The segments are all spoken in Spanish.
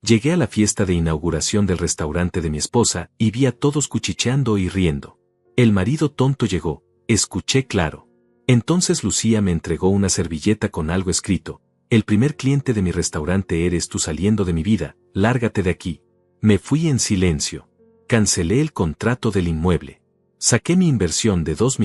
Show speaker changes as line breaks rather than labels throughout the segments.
Llegué a la fiesta de inauguración del restaurante de mi esposa y vi a todos cuchicheando y riendo. El marido tonto llegó, escuché claro. Entonces Lucía me entregó una servilleta con algo escrito: el primer cliente de mi restaurante eres tú saliendo de mi vida, lárgate de aquí. Me fui en silencio. Cancelé el contrato del inmueble. Saqué mi inversión de $2,5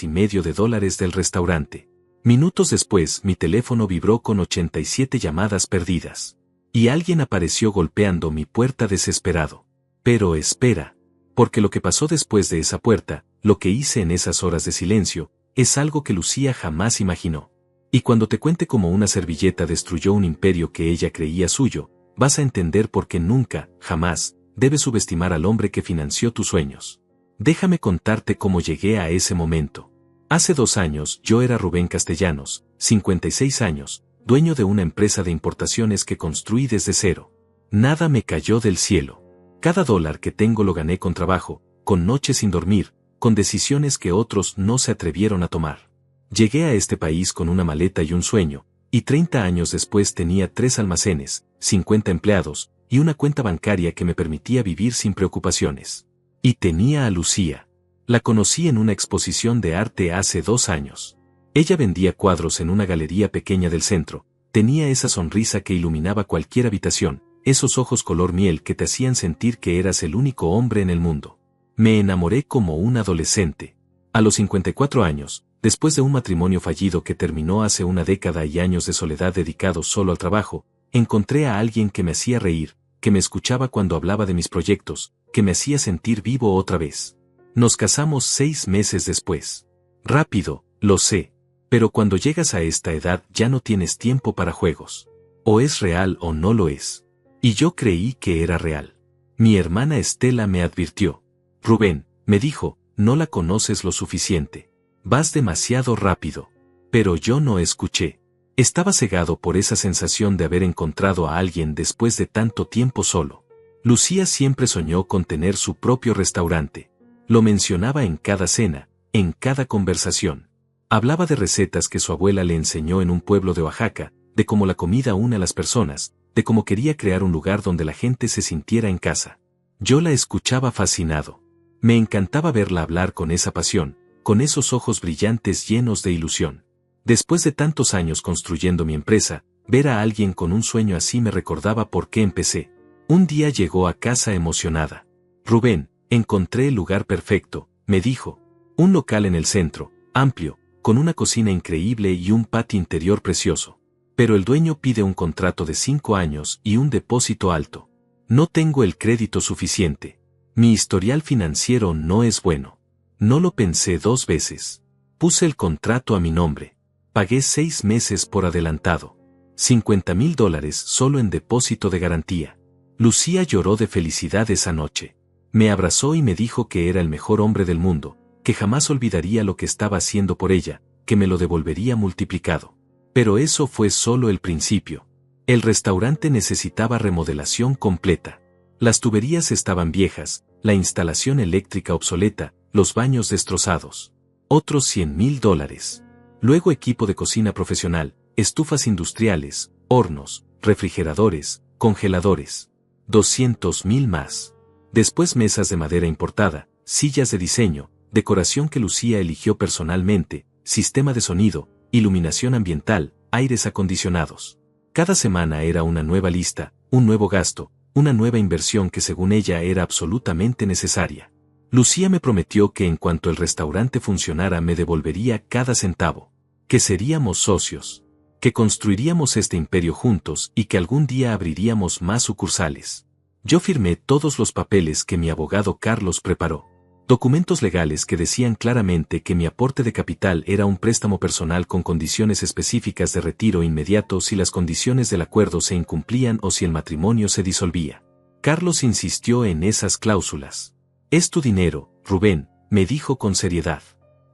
millones del restaurante. Minutos después mi teléfono vibró con 87 llamadas perdidas. Y alguien apareció golpeando mi puerta desesperado. Pero espera, porque lo que pasó después de esa puerta, lo que hice en esas horas de silencio, es algo que Lucía jamás imaginó. Y cuando te cuente cómo una servilleta destruyó un imperio que ella creía suyo, vas a entender por qué nunca, jamás, debes subestimar al hombre que financió tus sueños. Déjame contarte cómo llegué a ese momento. Hace 2 años yo era Rubén Castellanos, 56 años, dueño de una empresa de importaciones que construí desde cero. Nada me cayó del cielo. Cada dólar que tengo lo gané con trabajo, con noches sin dormir, con decisiones que otros no se atrevieron a tomar. Llegué a este país con una maleta y un sueño, y 30 años después tenía 3 almacenes, 50 empleados, y una cuenta bancaria que me permitía vivir sin preocupaciones. Y tenía a Lucía. La conocí en una exposición de arte hace 2 años. Ella vendía cuadros en una galería pequeña del centro, tenía esa sonrisa que iluminaba cualquier habitación, esos ojos color miel que te hacían sentir que eras el único hombre en el mundo. Me enamoré como un adolescente. A los 54 años, después de un matrimonio fallido que terminó hace una década y años de soledad dedicados solo al trabajo, encontré a alguien que me hacía reír, que me escuchaba cuando hablaba de mis proyectos, que me hacía sentir vivo otra vez. Nos casamos 6 meses después. Rápido, lo sé. Pero cuando llegas a esta edad ya no tienes tiempo para juegos. O es real o no lo es. Y yo creí que era real. Mi hermana Estela me advirtió. Rubén, me dijo, no la conoces lo suficiente. Vas demasiado rápido. Pero yo no escuché. Estaba cegado por esa sensación de haber encontrado a alguien después de tanto tiempo solo. Lucía siempre soñó con tener su propio restaurante. Lo mencionaba en cada cena, en cada conversación. Hablaba de recetas que su abuela le enseñó en un pueblo de Oaxaca, de cómo la comida une a las personas, de cómo quería crear un lugar donde la gente se sintiera en casa. Yo la escuchaba fascinado. Me encantaba verla hablar con esa pasión, con esos ojos brillantes llenos de ilusión. Después de tantos años construyendo mi empresa, ver a alguien con un sueño así me recordaba por qué empecé. Un día llegó a casa emocionada. Rubén, encontré el lugar perfecto, me dijo. Un local en el centro, amplio, con una cocina increíble y un patio interior precioso. Pero el dueño pide un contrato de 5 años y un depósito alto. No tengo el crédito suficiente. Mi historial financiero no es bueno. No lo pensé 2 veces. Puse el contrato a mi nombre. Pagué 6 meses por adelantado. $50,000 solo en depósito de garantía. Lucía lloró de felicidad esa noche. Me abrazó y me dijo que era el mejor hombre del mundo, que jamás olvidaría lo que estaba haciendo por ella, que me lo devolvería multiplicado. Pero eso fue solo el principio. El restaurante necesitaba remodelación completa. Las tuberías estaban viejas, la instalación eléctrica obsoleta, los baños destrozados. Otros $100,000. Luego equipo de cocina profesional, estufas industriales, hornos, refrigeradores, congeladores. 200,000 más. Después mesas de madera importada, sillas de diseño, decoración que Lucía eligió personalmente, sistema de sonido, iluminación ambiental, aires acondicionados. Cada semana era una nueva lista, un nuevo gasto, una nueva inversión que según ella era absolutamente necesaria. Lucía me prometió que en cuanto el restaurante funcionara me devolvería cada centavo, que seríamos socios, que construiríamos este imperio juntos y que algún día abriríamos más sucursales. Yo firmé todos los papeles que mi abogado Carlos preparó. Documentos legales que decían claramente que mi aporte de capital era un préstamo personal con condiciones específicas de retiro inmediato si las condiciones del acuerdo se incumplían o si el matrimonio se disolvía. Carlos insistió en esas cláusulas. Es tu dinero, Rubén, me dijo con seriedad.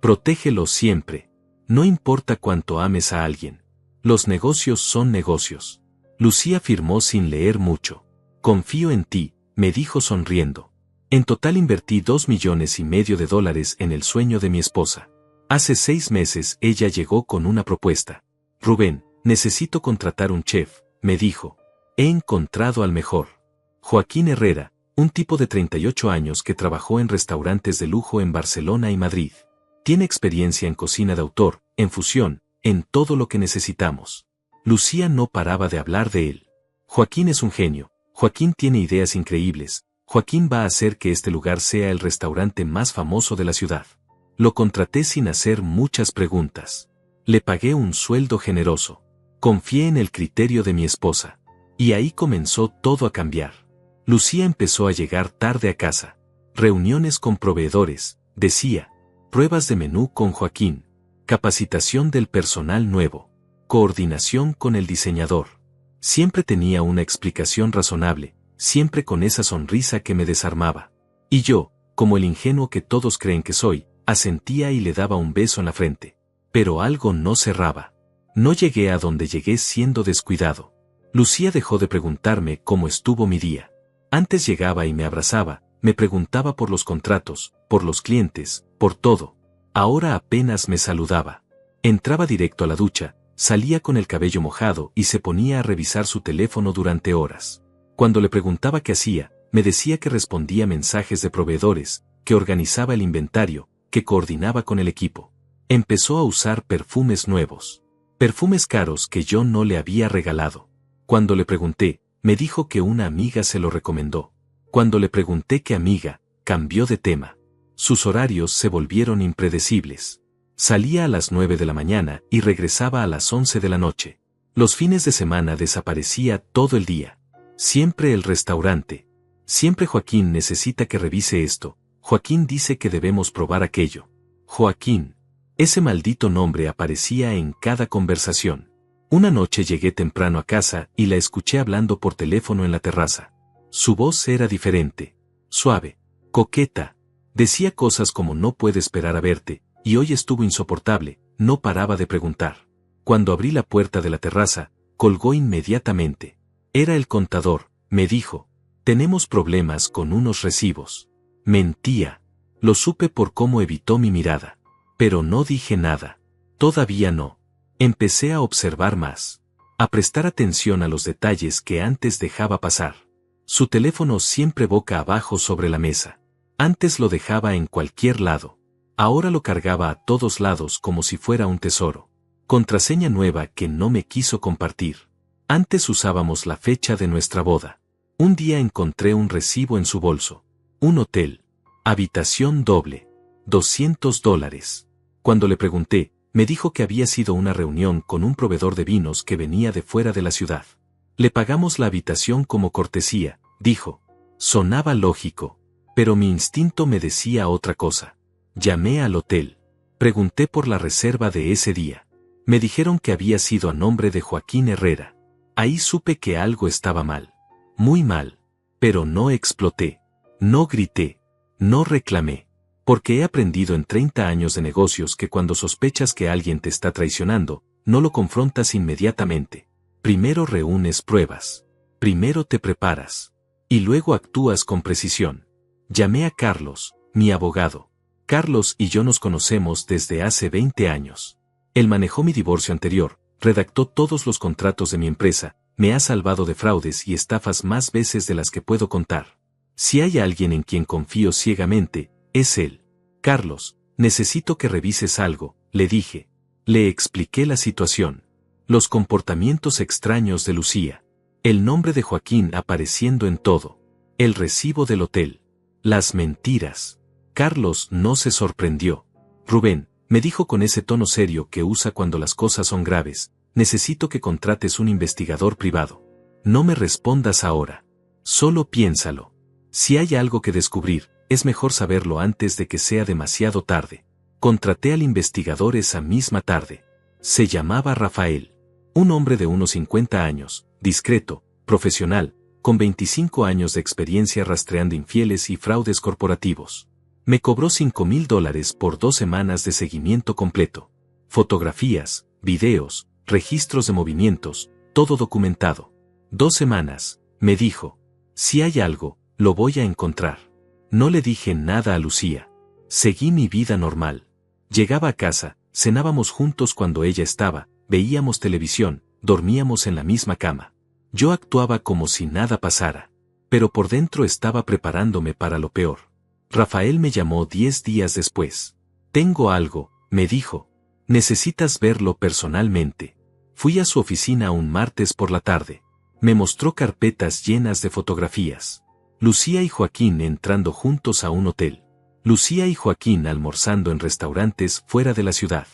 Protégelo siempre. No importa cuánto ames a alguien. Los negocios son negocios. Lucía firmó sin leer mucho. Confío en ti, me dijo sonriendo. En total invertí $2,5 millones en el sueño de mi esposa. Hace 6 meses ella llegó con una propuesta. Rubén, necesito contratar un chef, me dijo. He encontrado al mejor. Joaquín Herrera, un tipo de 38 años que trabajó en restaurantes de lujo en Barcelona y Madrid. Tiene experiencia en cocina de autor, en fusión, en todo lo que necesitamos. Lucía no paraba de hablar de él. Joaquín es un genio, Joaquín tiene ideas increíbles, Joaquín va a hacer que este lugar sea el restaurante más famoso de la ciudad. Lo contraté sin hacer muchas preguntas. Le pagué un sueldo generoso. Confié en el criterio de mi esposa. Y ahí comenzó todo a cambiar. Lucía empezó a llegar tarde a casa. Reuniones con proveedores, decía. Pruebas de menú con Joaquín. Capacitación del personal nuevo. Coordinación con el diseñador. Siempre tenía una explicación razonable, siempre con esa sonrisa que me desarmaba. Y yo, como el ingenuo que todos creen que soy, asentía y le daba un beso en la frente. Pero algo no cerraba. No llegué a donde llegué siendo descuidado. Lucía dejó de preguntarme cómo estuvo mi día. Antes llegaba y me abrazaba, me preguntaba por los contratos, por los clientes, por todo. Ahora apenas me saludaba. Entraba directo a la ducha, salía con el cabello mojado y se ponía a revisar su teléfono durante horas. Cuando le preguntaba qué hacía, me decía que respondía mensajes de proveedores, que organizaba el inventario, que coordinaba con el equipo. Empezó a usar perfumes nuevos. Perfumes caros que yo no le había regalado. Cuando le pregunté, me dijo que una amiga se lo recomendó. Cuando le pregunté qué amiga, cambió de tema. Sus horarios se volvieron impredecibles. Salía a las 9 de la mañana y regresaba a las 11 de la noche. Los fines de semana desaparecía todo el día. Siempre el restaurante. Siempre Joaquín necesita que revise esto. Joaquín dice que debemos probar aquello. Joaquín. Ese maldito nombre aparecía en cada conversación. Una noche llegué temprano a casa y la escuché hablando por teléfono en la terraza. Su voz era diferente. Suave. Coqueta. Decía cosas como no puedo esperar a verte, y hoy estuvo insoportable, no paraba de preguntar. Cuando abrí la puerta de la terraza, colgó inmediatamente. Era el contador, me dijo. Tenemos problemas con unos recibos. Mentía. Lo supe por cómo evitó mi mirada. Pero no dije nada. Todavía no. Empecé a observar más. A prestar atención a los detalles que antes dejaba pasar. Su teléfono siempre boca abajo sobre la mesa. Antes lo dejaba en cualquier lado. Ahora lo cargaba a todos lados como si fuera un tesoro. Contraseña nueva que no me quiso compartir. Antes usábamos la fecha de nuestra boda. Un día encontré un recibo en su bolso. Un hotel. Habitación doble. $200. Cuando le pregunté, me dijo que había sido una reunión con un proveedor de vinos que venía de fuera de la ciudad. Le pagamos la habitación como cortesía, dijo. Sonaba lógico, pero mi instinto me decía otra cosa. Llamé al hotel. Pregunté por la reserva de ese día. Me dijeron que había sido a nombre de Joaquín Herrera. Ahí supe que algo estaba mal. Muy mal. Pero no exploté. No grité. No reclamé. Porque he aprendido en 30 años de negocios que cuando sospechas que alguien te está traicionando, no lo confrontas inmediatamente. Primero reúnes pruebas. Primero te preparas. Y luego actúas con precisión. Llamé a Carlos, mi abogado. Carlos y yo nos conocemos desde hace 20 años. Él manejó mi divorcio anterior, redactó todos los contratos de mi empresa, me ha salvado de fraudes y estafas más veces de las que puedo contar. Si hay alguien en quien confío ciegamente, es él. Carlos, necesito que revises algo, le dije. Le expliqué la situación. Los comportamientos extraños de Lucía. El nombre de Joaquín apareciendo en todo. El recibo del hotel. Las mentiras. Carlos no se sorprendió. Rubén, me dijo con ese tono serio que usa cuando las cosas son graves, necesito que contrates un investigador privado. No me respondas ahora. Solo piénsalo. Si hay algo que descubrir, es mejor saberlo antes de que sea demasiado tarde. Contraté al investigador esa misma tarde. Se llamaba Rafael. Un hombre de unos 50 años, discreto, profesional, con 25 años de experiencia rastreando infieles y fraudes corporativos. Me cobró $5,000 por 2 semanas de seguimiento completo. Fotografías, videos, registros de movimientos, todo documentado. 2 semanas, me dijo. Si hay algo, lo voy a encontrar. No le dije nada a Lucía. Seguí mi vida normal. Llegaba a casa, cenábamos juntos cuando ella estaba, veíamos televisión, dormíamos en la misma cama. Yo actuaba como si nada pasara, pero por dentro estaba preparándome para lo peor. Rafael me llamó 10 días después. Tengo algo, me dijo. Necesitas verlo personalmente. Fui a su oficina un martes por la tarde. Me mostró carpetas llenas de fotografías. Lucía y Joaquín entrando juntos a un hotel. Lucía y Joaquín almorzando en restaurantes fuera de la ciudad.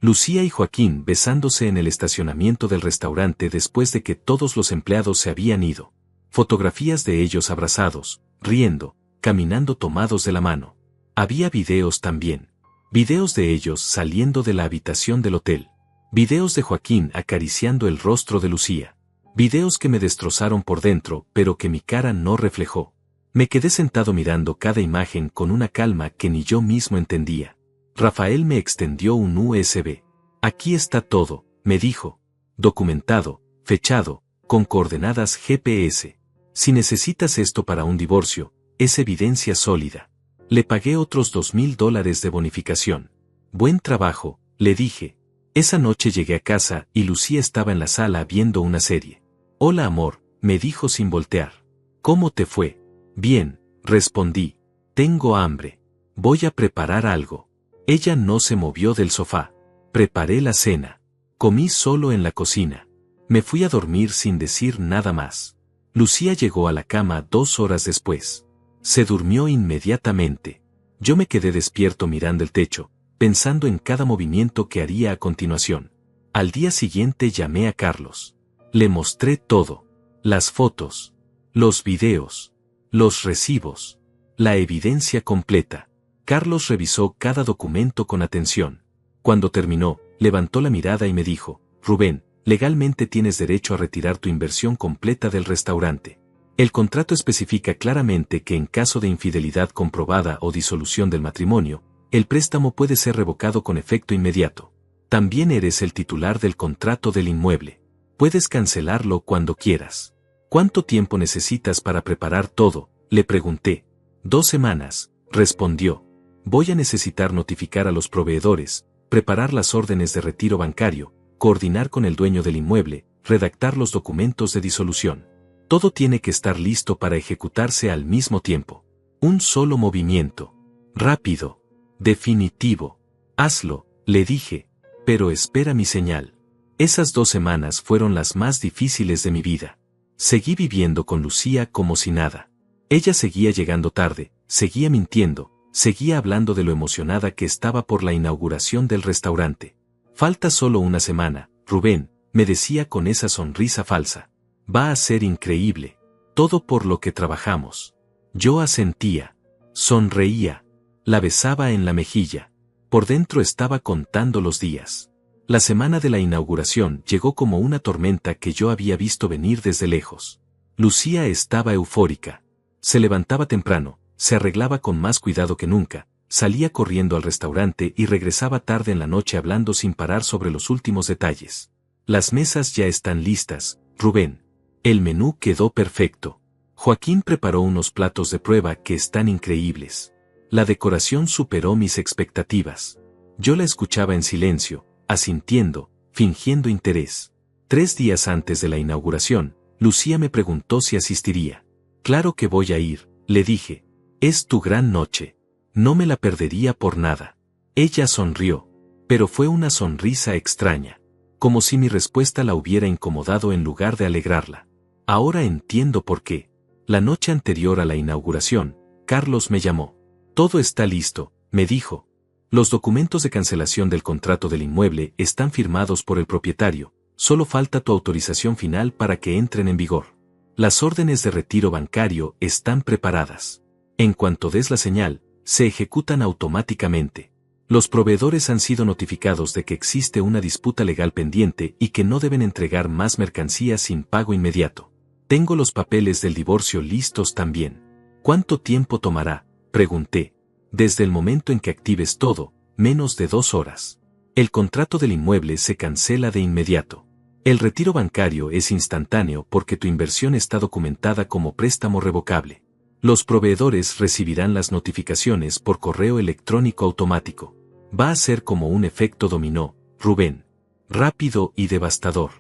Lucía y Joaquín besándose en el estacionamiento del restaurante después de que todos los empleados se habían ido. Fotografías de ellos abrazados, riendo, caminando tomados de la mano. Había videos también. Videos de ellos saliendo de la habitación del hotel. Videos de Joaquín acariciando el rostro de Lucía. Videos que me destrozaron por dentro, pero que mi cara no reflejó. Me quedé sentado mirando cada imagen con una calma que ni yo mismo entendía. Rafael me extendió un USB. Aquí está todo, me dijo. Documentado, fechado, con coordenadas GPS. Si necesitas esto para un divorcio, es evidencia sólida. Le pagué otros $2,000 de bonificación. Buen trabajo, le dije. Esa noche llegué a casa y Lucía estaba en la sala viendo una serie. Hola amor, me dijo sin voltear. ¿Cómo te fue? Bien, respondí. Tengo hambre. Voy a preparar algo. Ella no se movió del sofá. Preparé la cena. Comí solo en la cocina. Me fui a dormir sin decir nada más. Lucía llegó a la cama 2 horas después. Se durmió inmediatamente. Yo me quedé despierto mirando el techo, pensando en cada movimiento que haría a continuación. Al día siguiente llamé a Carlos. Le mostré todo. Las fotos. Los videos. Los recibos. La evidencia completa. Carlos revisó cada documento con atención. Cuando terminó, levantó la mirada y me dijo, Rubén, legalmente tienes derecho a retirar tu inversión completa del restaurante. El contrato especifica claramente que en caso de infidelidad comprobada o disolución del matrimonio, el préstamo puede ser revocado con efecto inmediato. También eres el titular del contrato del inmueble. Puedes cancelarlo cuando quieras. ¿Cuánto tiempo necesitas para preparar todo?, le pregunté. 2 semanas, respondió. Voy a necesitar notificar a los proveedores, preparar las órdenes de retiro bancario, coordinar con el dueño del inmueble, redactar los documentos de disolución. Todo tiene que estar listo para ejecutarse al mismo tiempo. Un solo movimiento. Rápido. Definitivo. Hazlo, le dije. Pero espera mi señal. Esas 2 semanas fueron las más difíciles de mi vida. Seguí viviendo con Lucía como si nada. Ella seguía llegando tarde, seguía mintiendo, seguía hablando de lo emocionada que estaba por la inauguración del restaurante. Falta solo una semana, Rubén, me decía con esa sonrisa falsa. Va a ser increíble. Todo por lo que trabajamos. Yo asentía. Sonreía. La besaba en la mejilla. Por dentro estaba contando los días. La semana de la inauguración llegó como una tormenta que yo había visto venir desde lejos. Lucía estaba eufórica. Se levantaba temprano, se arreglaba con más cuidado que nunca, salía corriendo al restaurante y regresaba tarde en la noche hablando sin parar sobre los últimos detalles. Las mesas ya están listas, Rubén. El menú quedó perfecto. Joaquín preparó unos platos de prueba que están increíbles. La decoración superó mis expectativas. Yo la escuchaba en silencio, asintiendo, fingiendo interés. 3 días antes de la inauguración, Lucía me preguntó si asistiría. Claro que voy a ir, le dije. Es tu gran noche. No me la perdería por nada. Ella sonrió, pero fue una sonrisa extraña, como si mi respuesta la hubiera incomodado en lugar de alegrarla. Ahora entiendo por qué. La noche anterior a la inauguración, Carlos me llamó. Todo está listo, me dijo. Los documentos de cancelación del contrato del inmueble están firmados por el propietario, solo falta tu autorización final para que entren en vigor. Las órdenes de retiro bancario están preparadas. En cuanto des la señal, se ejecutan automáticamente. Los proveedores han sido notificados de que existe una disputa legal pendiente y que no deben entregar más mercancías sin pago inmediato. Tengo los papeles del divorcio listos también. ¿Cuánto tiempo tomará?, pregunté. Desde el momento en que actives todo, menos de 2 horas. El contrato del inmueble se cancela de inmediato. El retiro bancario es instantáneo porque tu inversión está documentada como préstamo revocable. Los proveedores recibirán las notificaciones por correo electrónico automático. Va a ser como un efecto dominó, Rubén. Rápido y devastador.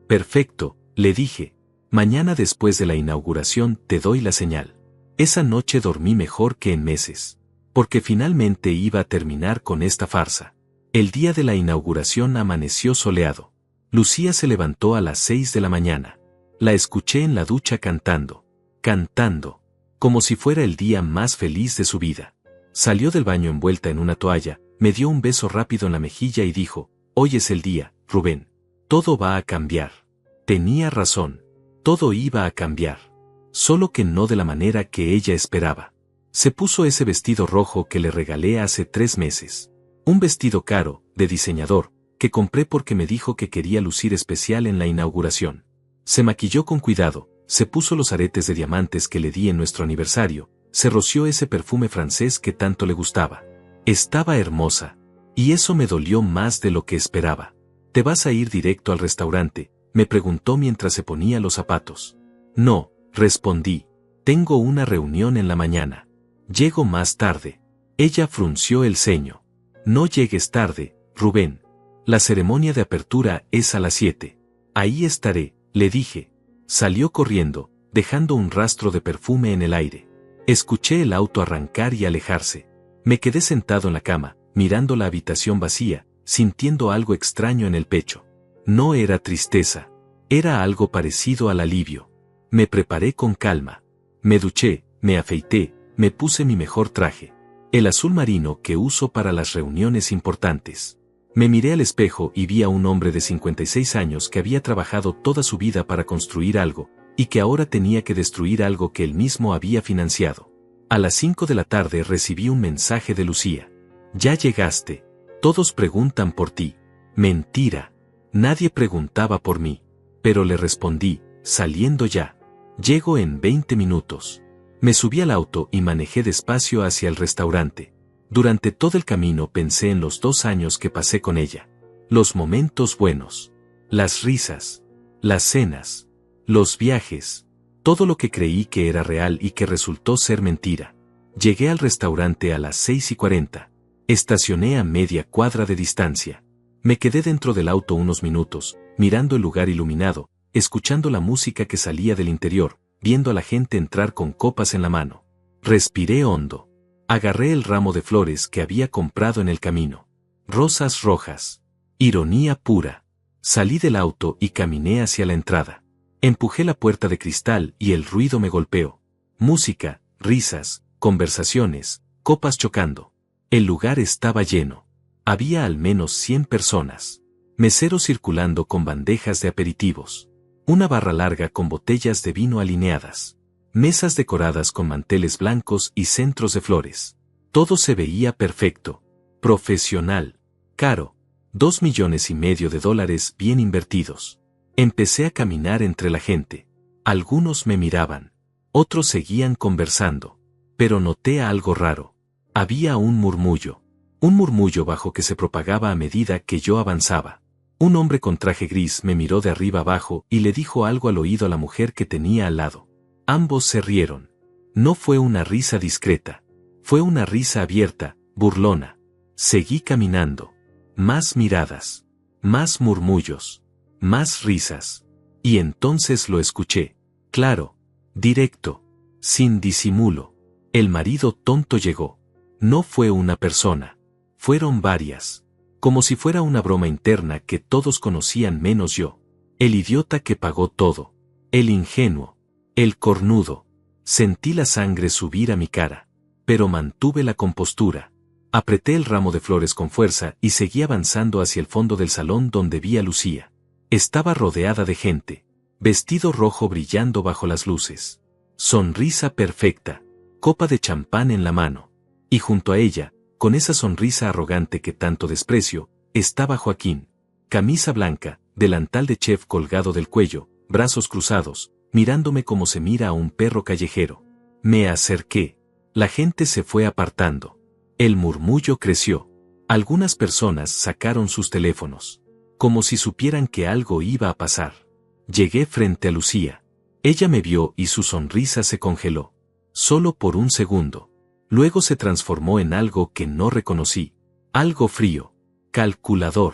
Perfecto, le dije. Mañana después de la inauguración te doy la señal. Esa noche dormí mejor que en meses. Porque finalmente iba a terminar con esta farsa. El día de la inauguración amaneció soleado. Lucía se levantó a las 6 de la mañana. La escuché en la ducha cantando, como si fuera el día más feliz de su vida. Salió del baño envuelta en una toalla, me dio un beso rápido en la mejilla y dijo, hoy es el día, Rubén. Todo va a cambiar. Tenía razón. Todo iba a cambiar. Solo que no de la manera que ella esperaba. Se puso ese vestido rojo que le regalé hace 3 meses. Un vestido caro, de diseñador, que compré porque me dijo que quería lucir especial en la inauguración. Se maquilló con cuidado, se puso los aretes de diamantes que le di en nuestro aniversario, se roció ese perfume francés que tanto le gustaba. Estaba hermosa. Y eso me dolió más de lo que esperaba. ¿Te vas a ir directo al restaurante?, me preguntó mientras se ponía los zapatos. No, respondí. Tengo una reunión en la mañana. Llego más tarde. Ella frunció el ceño. No llegues tarde, Rubén. La ceremonia de apertura es a las 7. Ahí estaré, le dije. Salió corriendo, dejando un rastro de perfume en el aire. Escuché el auto arrancar y alejarse. Me quedé sentado en la cama, mirando la habitación vacía, sintiendo algo extraño en el pecho. No era tristeza. Era algo parecido al alivio. Me preparé con calma. Me duché, me afeité, me puse mi mejor traje. El azul marino que uso para las reuniones importantes. Me miré al espejo y vi a un hombre de 56 años que había trabajado toda su vida para construir algo, y que ahora tenía que destruir algo que él mismo había financiado. A las 5 de la tarde recibí un mensaje de Lucía. Ya llegaste. Todos preguntan por ti. Mentira. Nadie preguntaba por mí. Pero le respondí, saliendo ya. Llego en 20 minutos. Me subí al auto y manejé despacio hacia el restaurante. Durante todo el camino pensé en los 2 años que pasé con ella. Los momentos buenos. Las risas. Las cenas. Los viajes. Todo lo que creí que era real y que resultó ser mentira. Llegué al restaurante a las 6:40. Estacioné a media cuadra de distancia. Me quedé dentro del auto unos minutos, mirando el lugar iluminado, escuchando la música que salía del interior, viendo a la gente entrar con copas en la mano. Respiré hondo. Agarré el ramo de flores que había comprado en el camino. Rosas rojas. Ironía pura. Salí del auto y caminé hacia la entrada. Empujé la puerta de cristal y el ruido me golpeó. Música, risas, conversaciones, copas chocando. El lugar estaba lleno. Había al menos 100 personas. Meseros circulando con bandejas de aperitivos. Una barra larga con botellas de vino alineadas. Mesas decoradas con manteles blancos y centros de flores. Todo se veía perfecto. Profesional. Caro. $2,5 millones bien invertidos. Empecé a caminar entre la gente. Algunos me miraban. Otros seguían conversando. Pero noté algo raro. Había un murmullo. Un murmullo bajo que se propagaba a medida que yo avanzaba. Un hombre con traje gris me miró de arriba abajo y le dijo algo al oído a la mujer que tenía al lado. Ambos se rieron. No fue una risa discreta. Fue una risa abierta, burlona. Seguí caminando. Más miradas. Más murmullos. Más risas. Y entonces lo escuché. Claro. Directo. Sin disimulo. El marido tonto llegó. No fue una persona. Fueron varias. Como si fuera una broma interna que todos conocían menos yo. El idiota que pagó todo. El ingenuo. El cornudo. Sentí la sangre subir a mi cara. Pero mantuve la compostura. Apreté el ramo de flores con fuerza y seguí avanzando hacia el fondo del salón donde vi a Lucía. Estaba rodeada de gente. Vestido rojo brillando bajo las luces. Sonrisa perfecta. Copa de champán en la mano. Y junto a ella, con esa sonrisa arrogante que tanto desprecio, estaba Joaquín. Camisa blanca, delantal de chef colgado del cuello, brazos cruzados, mirándome como se mira a un perro callejero. Me acerqué. La gente se fue apartando. El murmullo creció. Algunas personas sacaron sus teléfonos. Como si supieran que algo iba a pasar. Llegué frente a Lucía. Ella me vio y su sonrisa se congeló. Solo por un segundo. Luego se transformó en algo que no reconocí. Algo frío. Calculador.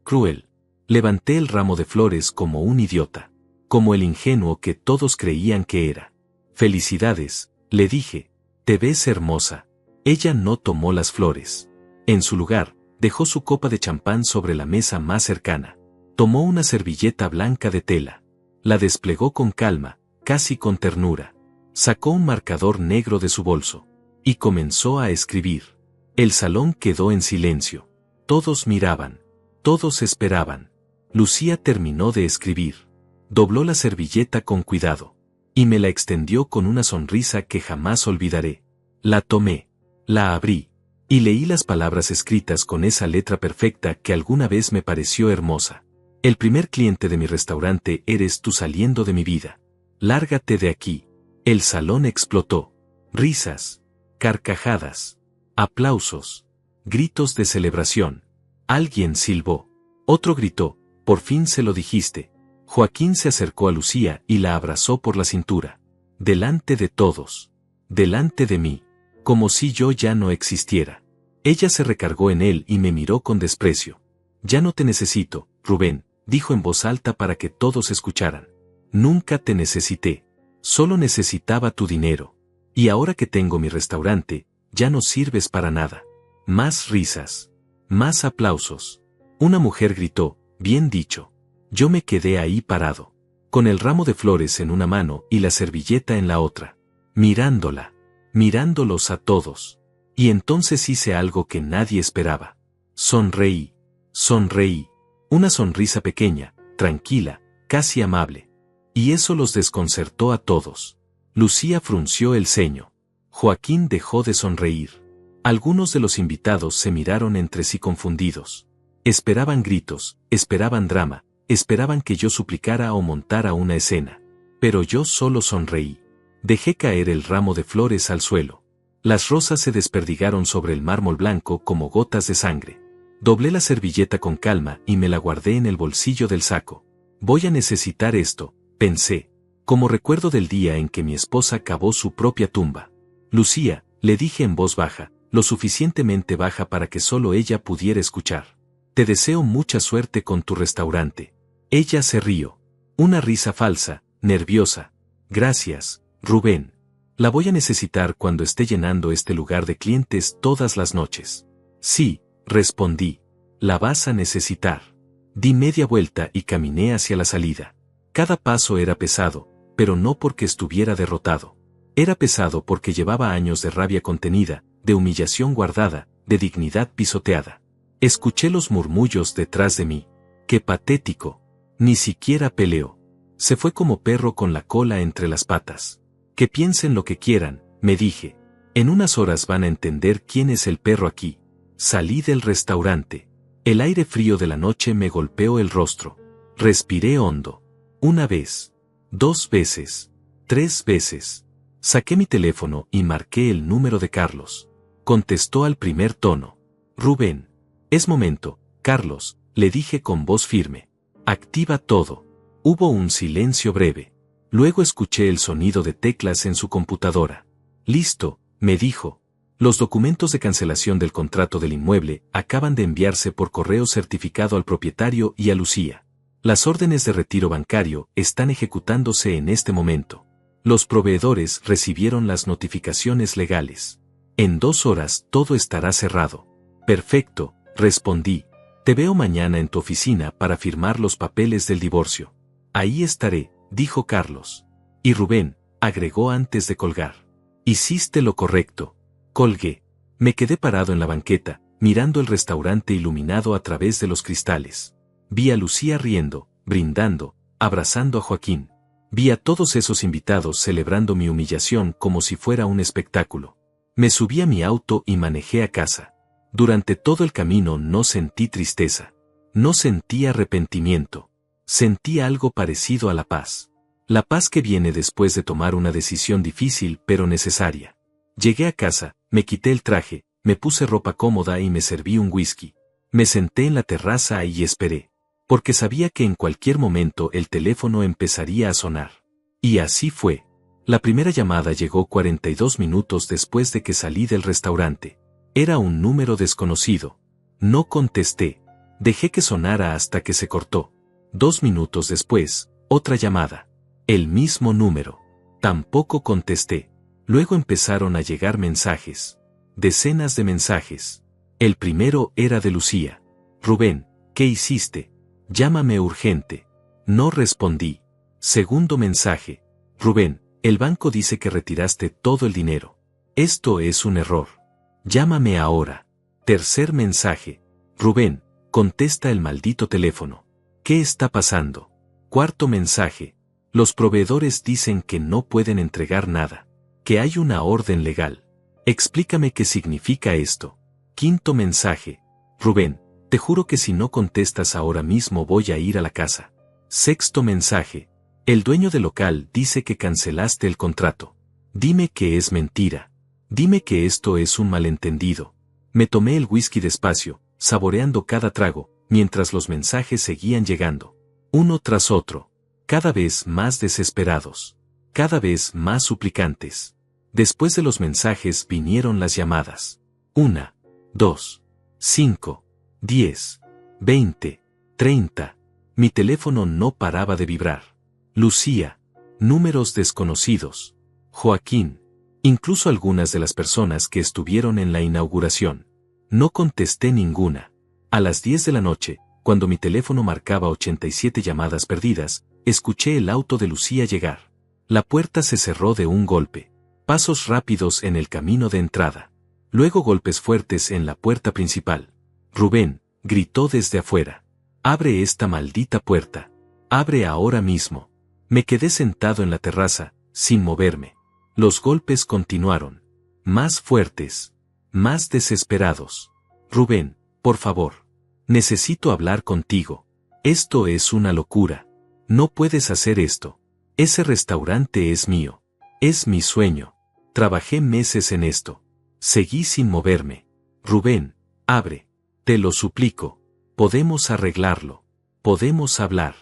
Cruel. Levanté el ramo de flores como un idiota. como el ingenuo que todos creían que era. Felicidades, le dije, te ves hermosa. Ella no tomó las flores. En su lugar, dejó su copa de champán sobre la mesa más cercana. Tomó una servilleta blanca de tela. La desplegó con calma, casi con ternura. Sacó un marcador negro de su bolso. Y comenzó a escribir. El salón quedó en silencio. Todos miraban. Todos esperaban. Lucía terminó de escribir. Dobló la servilleta con cuidado. Y me la extendió con una sonrisa que jamás olvidaré. La tomé. La abrí. Y leí las palabras escritas con esa letra perfecta que alguna vez me pareció hermosa. El primer cliente de mi restaurante eres tú saliendo de mi vida. Lárgate de aquí. El salón explotó. Risas. Carcajadas. Aplausos. Gritos de celebración. Alguien silbó. Otro gritó, por fin se lo dijiste. Joaquín se acercó a Lucía y la abrazó por la cintura. Delante de todos. Delante de mí. Como si yo ya no existiera. Ella se recargó en él y me miró con desprecio. Ya no te necesito, Rubén, dijo en voz alta para que todos escucharan. Nunca te necesité. Solo necesitaba tu dinero. Y ahora que tengo mi restaurante, ya no sirves para nada. Más risas. Más aplausos. Una mujer gritó, bien dicho. Yo me quedé ahí parado, con el ramo de flores en una mano y la servilleta en la otra, mirándola, mirándolos a todos. Y entonces hice algo que nadie esperaba. Sonreí, sonreí. Una sonrisa pequeña, tranquila, casi amable. Y eso los desconcertó a todos. Lucía frunció el ceño. Joaquín dejó de sonreír. Algunos de los invitados se miraron entre sí confundidos. Esperaban gritos, esperaban drama, esperaban que yo suplicara o montara una escena. Pero yo solo sonreí. Dejé caer el ramo de flores al suelo. Las rosas se desperdigaron sobre el mármol blanco como gotas de sangre. Doblé la servilleta con calma y me la guardé en el bolsillo del saco. Voy a necesitar esto, pensé, como recuerdo del día en que mi esposa cavó su propia tumba. Lucía, le dije en voz baja, lo suficientemente baja para que solo ella pudiera escuchar. Te deseo mucha suerte con tu restaurante. Ella se rió. Una risa falsa, nerviosa. Gracias, Rubén. La voy a necesitar cuando esté llenando este lugar de clientes todas las noches. Sí, respondí. La vas a necesitar. Di media vuelta y caminé hacia la salida. Cada paso era pesado, pero no porque estuviera derrotado. Era pesado porque llevaba años de rabia contenida, de humillación guardada, de dignidad pisoteada. Escuché los murmullos detrás de mí. ¡Qué patético! Ni siquiera peleó. Se fue como perro con la cola entre las patas. Que piensen lo que quieran, me dije. En unas horas van a entender quién es el perro aquí. Salí del restaurante. El aire frío de la noche me golpeó el rostro. Respiré hondo. Una vez. 2 veces. 3 veces. Saqué mi teléfono y marqué el número de Carlos. Contestó al primer tono. Rubén. Es momento, Carlos, le dije con voz firme. Activa todo. Hubo un silencio breve. Luego escuché el sonido de teclas en su computadora. Listo, me dijo. Los documentos de cancelación del contrato del inmueble acaban de enviarse por correo certificado al propietario y a Lucía. Las órdenes de retiro bancario están ejecutándose en este momento. Los proveedores recibieron las notificaciones legales. En 2 horas todo estará cerrado. Perfecto, respondí. Te veo mañana en tu oficina para firmar los papeles del divorcio. Ahí estaré, dijo Carlos. Y Rubén, agregó antes de colgar. Hiciste lo correcto. Colgué. Me quedé parado en la banqueta, mirando el restaurante iluminado a través de los cristales. Vi a Lucía riendo, brindando, abrazando a Joaquín. Vi a todos esos invitados celebrando mi humillación como si fuera un espectáculo. Me subí a mi auto y manejé a casa. Durante todo el camino no sentí tristeza. No sentí arrepentimiento. Sentí algo parecido a la paz. La paz que viene después de tomar una decisión difícil pero necesaria. Llegué a casa, me quité el traje, me puse ropa cómoda y me serví un whisky. Me senté en la terraza y esperé. Porque sabía que en cualquier momento el teléfono empezaría a sonar. Y así fue. La primera llamada llegó 42 minutos después de que salí del restaurante. Era un número desconocido. No contesté. Dejé que sonara hasta que se cortó. 2 minutos después, Otra llamada. El mismo número. Tampoco contesté. Luego empezaron a llegar mensajes. Decenas de mensajes. El primero era de Lucía. Rubén, ¿qué hiciste? Llámame urgente. No respondí. Segundo mensaje. Rubén, el banco dice que retiraste todo el dinero. Esto es un error. Llámame ahora. Tercer mensaje. Rubén, contesta el maldito teléfono. ¿Qué está pasando? Cuarto mensaje. Los proveedores dicen que no pueden entregar nada. Que hay una orden legal. Explícame qué significa esto. Quinto mensaje. Rubén, te juro que si no contestas ahora mismo voy a ir a la casa. Sexto mensaje. El dueño del local dice que cancelaste el contrato. Dime que es mentira. Dime que esto es un malentendido. Me tomé el whisky despacio, saboreando cada trago, mientras los mensajes seguían llegando. Uno tras otro. Cada vez más desesperados. Cada vez más suplicantes. Después de los mensajes vinieron las llamadas. 1, 2, 5, 10, 20, 30. Mi teléfono no paraba de vibrar. Lucía. Números desconocidos. Joaquín. Incluso algunas de las personas que estuvieron en la inauguración. No contesté ninguna. A las 10 de la noche, cuando mi teléfono marcaba 87 llamadas perdidas, escuché el auto de Lucía llegar. La puerta se cerró de un golpe. Pasos rápidos en el camino de entrada. Luego golpes fuertes en la puerta principal. Rubén, gritó desde afuera. Abre esta maldita puerta. Abre ahora mismo. Me quedé sentado en la terraza, sin moverme. Los golpes continuaron. Más fuertes. Más desesperados. Rubén, por favor. Necesito hablar contigo. Esto es una locura. No puedes hacer esto. Ese restaurante es mío. Es mi sueño. Trabajé meses en esto. Seguí sin moverme. Rubén, abre. Te lo suplico. Podemos arreglarlo. Podemos hablar.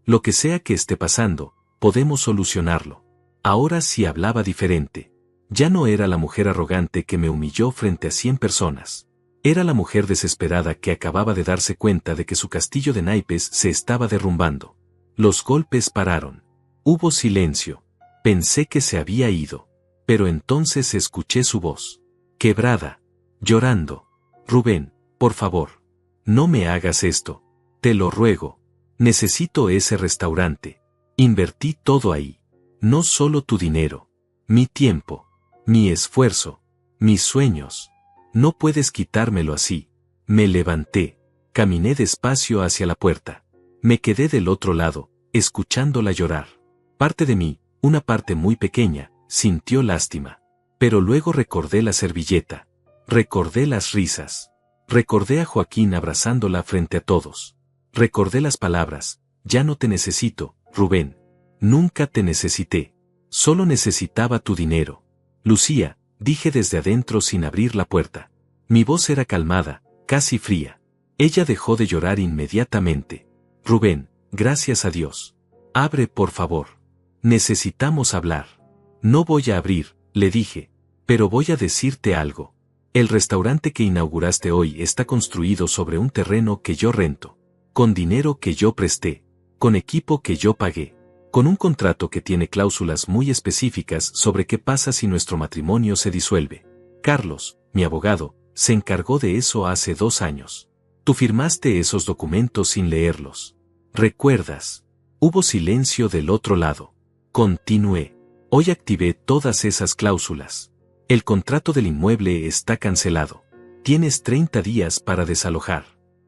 Lo que sea que esté pasando, podemos solucionarlo. Ahora sí hablaba diferente. Ya no era la mujer arrogante que me humilló frente a 100 personas. Era la mujer desesperada que acababa de darse cuenta de que su castillo de naipes se estaba derrumbando. Los golpes pararon. Hubo silencio. Pensé que se había ido. Pero entonces escuché su voz. Quebrada. Llorando. Rubén, por favor. No me hagas esto. Te lo ruego. Necesito ese restaurante. Invertí todo ahí. No solo tu dinero. Mi tiempo. Mi esfuerzo. Mis sueños. No puedes quitármelo así. Me levanté. Caminé despacio hacia la puerta. Me quedé del otro lado, escuchándola llorar. Parte de mí, una parte muy pequeña, sintió lástima. Pero luego recordé la servilleta. Recordé las risas. Recordé a Joaquín abrazándola frente a todos. Recordé las palabras, ya no te necesito, Rubén. Nunca te necesité. Solo necesitaba tu dinero. Lucía, dije desde adentro sin abrir la puerta. Mi voz era calmada, casi fría. Ella dejó de llorar inmediatamente. Rubén, gracias a Dios. Abre por favor. Necesitamos hablar. No voy a abrir, le dije, pero voy a decirte algo. El restaurante que inauguraste hoy está construido sobre un terreno que yo rento, con dinero que yo presté, con equipo que yo pagué, con un contrato que tiene cláusulas muy específicas sobre qué pasa si nuestro matrimonio se disuelve. Carlos, mi abogado, se encargó de eso hace 2 años. Tú firmaste esos documentos sin leerlos. ¿Recuerdas? Hubo silencio del otro lado. Continué. Hoy activé todas esas cláusulas. El contrato del inmueble está cancelado. Tienes 30 días para desalojar.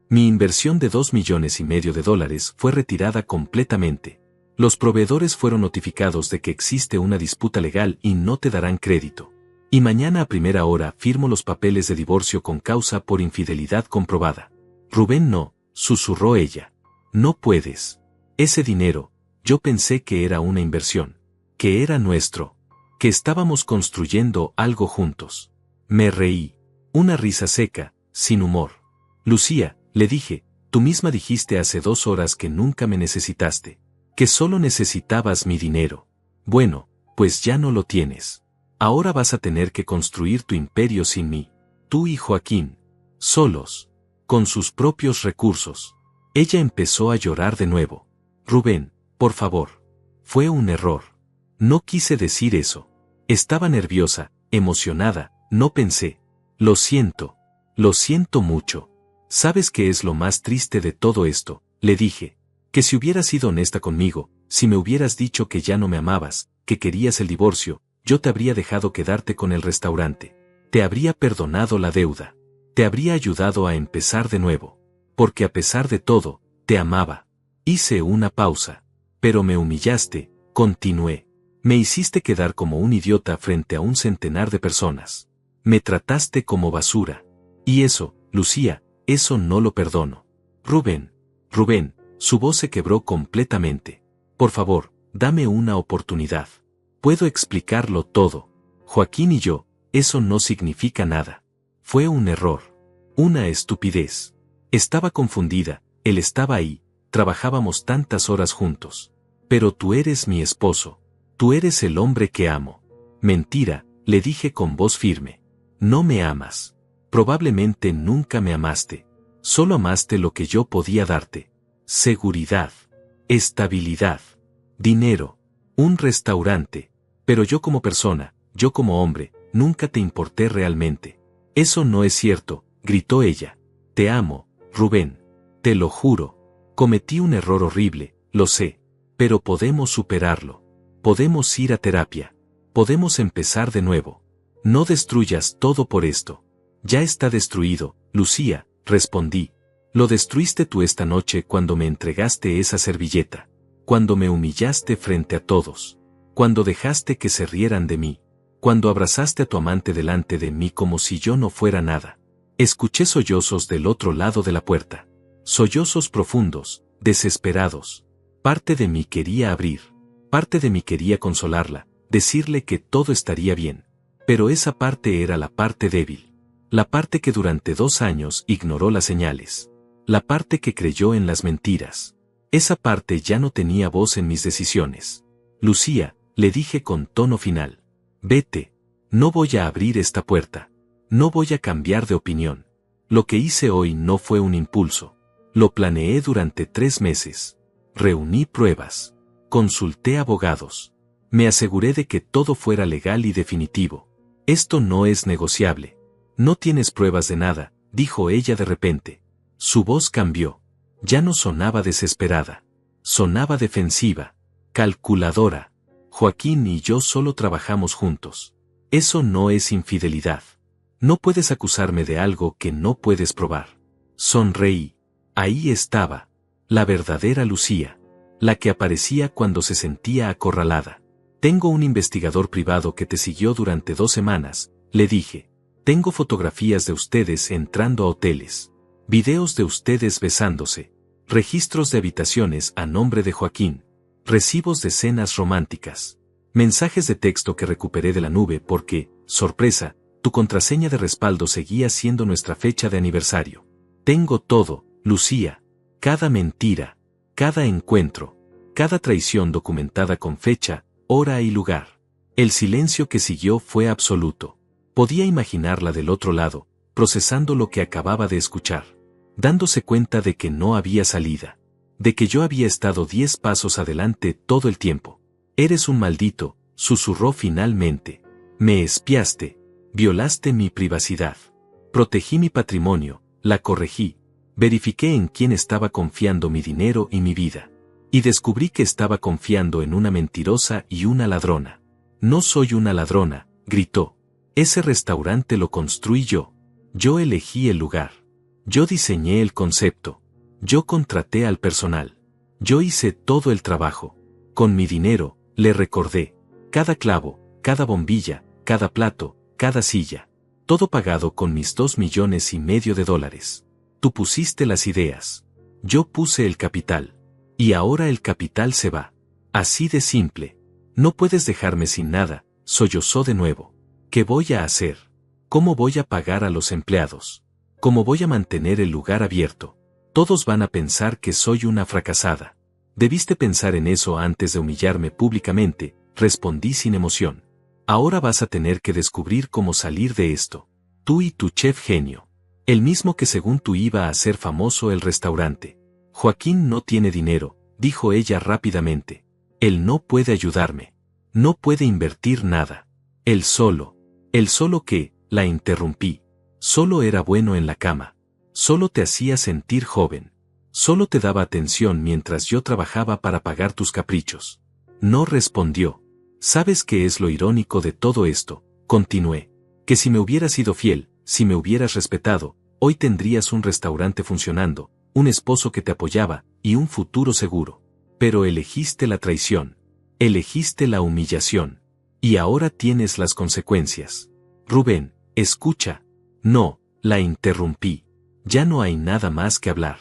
Mi inversión de $2,5 millones fue retirada completamente. Los proveedores fueron notificados de que existe una disputa legal y no te darán crédito. Y mañana a primera hora firmo los papeles de divorcio con causa por infidelidad comprobada. Rubén, no, susurró ella. No puedes. Ese dinero, yo pensé que era una inversión. Que era nuestro. Que estábamos construyendo algo juntos. Me reí. Una risa seca, sin humor. Lucía, le dije, tú misma dijiste hace 2 horas que nunca me necesitaste. Que solo necesitabas mi dinero. Bueno, pues ya no lo tienes. Ahora vas a tener que construir tu imperio sin mí. Tú y Joaquín. Solos. Con sus propios recursos. Ella empezó a llorar de nuevo. Rubén, Por favor. Fue un error. No quise decir eso. Estaba nerviosa, emocionada, no pensé. Lo siento mucho. ¿Sabes qué es lo más triste de todo esto? Le dije. Que si hubieras sido honesta conmigo, si me hubieras dicho que ya no me amabas, que querías el divorcio, yo te habría dejado quedarte con el restaurante. Te habría perdonado la deuda. Te habría ayudado a empezar de nuevo. Porque a pesar de todo, te amaba. Hice una pausa. Pero me humillaste, continué. Me hiciste quedar como un idiota frente a un centenar de personas. Me trataste como basura. Y eso, Lucía, eso no lo perdono. Rubén, su voz se quebró completamente. Por favor, dame una oportunidad. Puedo explicarlo todo. Joaquín y yo, eso no significa nada. Fue un error. Una estupidez. Estaba confundida, él estaba ahí, trabajábamos tantas horas juntos. Pero tú eres mi esposo. Tú eres el hombre que amo. Mentira, le dije con voz firme. No me amas. Probablemente nunca me amaste. Solo amaste lo que yo podía darte. Seguridad. Estabilidad. Dinero. Un restaurante. Pero yo como persona, yo como hombre, nunca te importé realmente. Eso no es cierto, gritó ella. Te amo, Rubén. Te lo juro. Cometí un error horrible, lo sé. Pero podemos superarlo. Podemos ir a terapia. Podemos empezar de nuevo. No destruyas todo por esto. Ya está destruido, Lucía, respondí. Lo destruiste tú esta noche cuando me entregaste esa servilleta. Cuando me humillaste frente a todos. Cuando dejaste que se rieran de mí. Cuando abrazaste a tu amante delante de mí como si yo no fuera nada. Escuché sollozos del otro lado de la puerta. Sollozos profundos, desesperados. Parte de mí quería abrir. Parte de mí quería consolarla, decirle que todo estaría bien. Pero esa parte era la parte débil. La parte que durante 2 años ignoró las señales. La parte que creyó en las mentiras. Esa parte ya no tenía voz en mis decisiones. Lucía, le dije con tono final. Vete. No voy a abrir esta puerta. No voy a cambiar de opinión. Lo que hice hoy no fue un impulso. Lo planeé durante 3 meses. Reuní pruebas. Consulté abogados. Me aseguré de que todo fuera legal y definitivo. Esto no es negociable. No tienes pruebas de nada, dijo ella de repente. Su voz cambió. Ya no sonaba desesperada. Sonaba defensiva. Calculadora. Joaquín y yo solo trabajamos juntos. Eso no es infidelidad. No puedes acusarme de algo que no puedes probar. Sonreí. Ahí estaba. La verdadera Lucía. La que aparecía cuando se sentía acorralada. Tengo un investigador privado que te siguió durante 2 semanas, le dije. Tengo fotografías de ustedes entrando a hoteles. Videos de ustedes besándose. Registros de habitaciones a nombre de Joaquín. Recibos de cenas románticas. Mensajes de texto que recuperé de la nube porque, sorpresa, tu contraseña de respaldo seguía siendo nuestra fecha de aniversario. Tengo todo, Lucía. Cada mentira. Cada encuentro. Cada traición documentada con fecha, hora y lugar. El silencio que siguió fue absoluto. Podía imaginarla del otro lado, procesando lo que acababa de escuchar. Dándose cuenta de que no había salida. De que yo había estado 10 pasos adelante todo el tiempo. Eres un maldito, susurró finalmente. Me espiaste. Violaste mi privacidad. Protegí mi patrimonio, la corregí. Verifiqué en quién estaba confiando mi dinero y mi vida. Y descubrí que estaba confiando en una mentirosa y una ladrona. No soy una ladrona, gritó. Ese restaurante lo construí yo. Yo elegí el lugar. Yo diseñé el concepto. Yo contraté al personal. Yo hice todo el trabajo. Con mi dinero, le recordé. Cada clavo, cada bombilla, cada plato, cada silla. Todo pagado con mis $2,5 millones. Tú pusiste las ideas. Yo puse el capital. Y ahora el capital se va. Así de simple. No puedes dejarme sin nada, sollozó de nuevo. ¿Qué voy a hacer? ¿Cómo voy a pagar a los empleados? ¿Cómo voy a mantener el lugar abierto? Todos van a pensar que soy una fracasada. Debiste pensar en eso antes de humillarme públicamente, respondí sin emoción. Ahora vas a tener que descubrir cómo salir de esto. Tú y tu chef genio. El mismo que según tú iba a hacer famoso el restaurante. Joaquín no tiene dinero, dijo ella rápidamente. Él no puede ayudarme. No puede invertir nada. Él solo que, la interrumpí. Solo era bueno en la cama. Solo te hacía sentir joven. Solo te daba atención mientras yo trabajaba para pagar tus caprichos. No respondió. ¿Sabes qué es lo irónico de todo esto? Continué. Que si me hubieras sido fiel, si me hubieras respetado, hoy tendrías un restaurante funcionando, un esposo que te apoyaba, y un futuro seguro. Pero elegiste la traición. Elegiste la humillación. Y ahora tienes las consecuencias. Rubén, escucha. No, la interrumpí. Ya no hay nada más que hablar.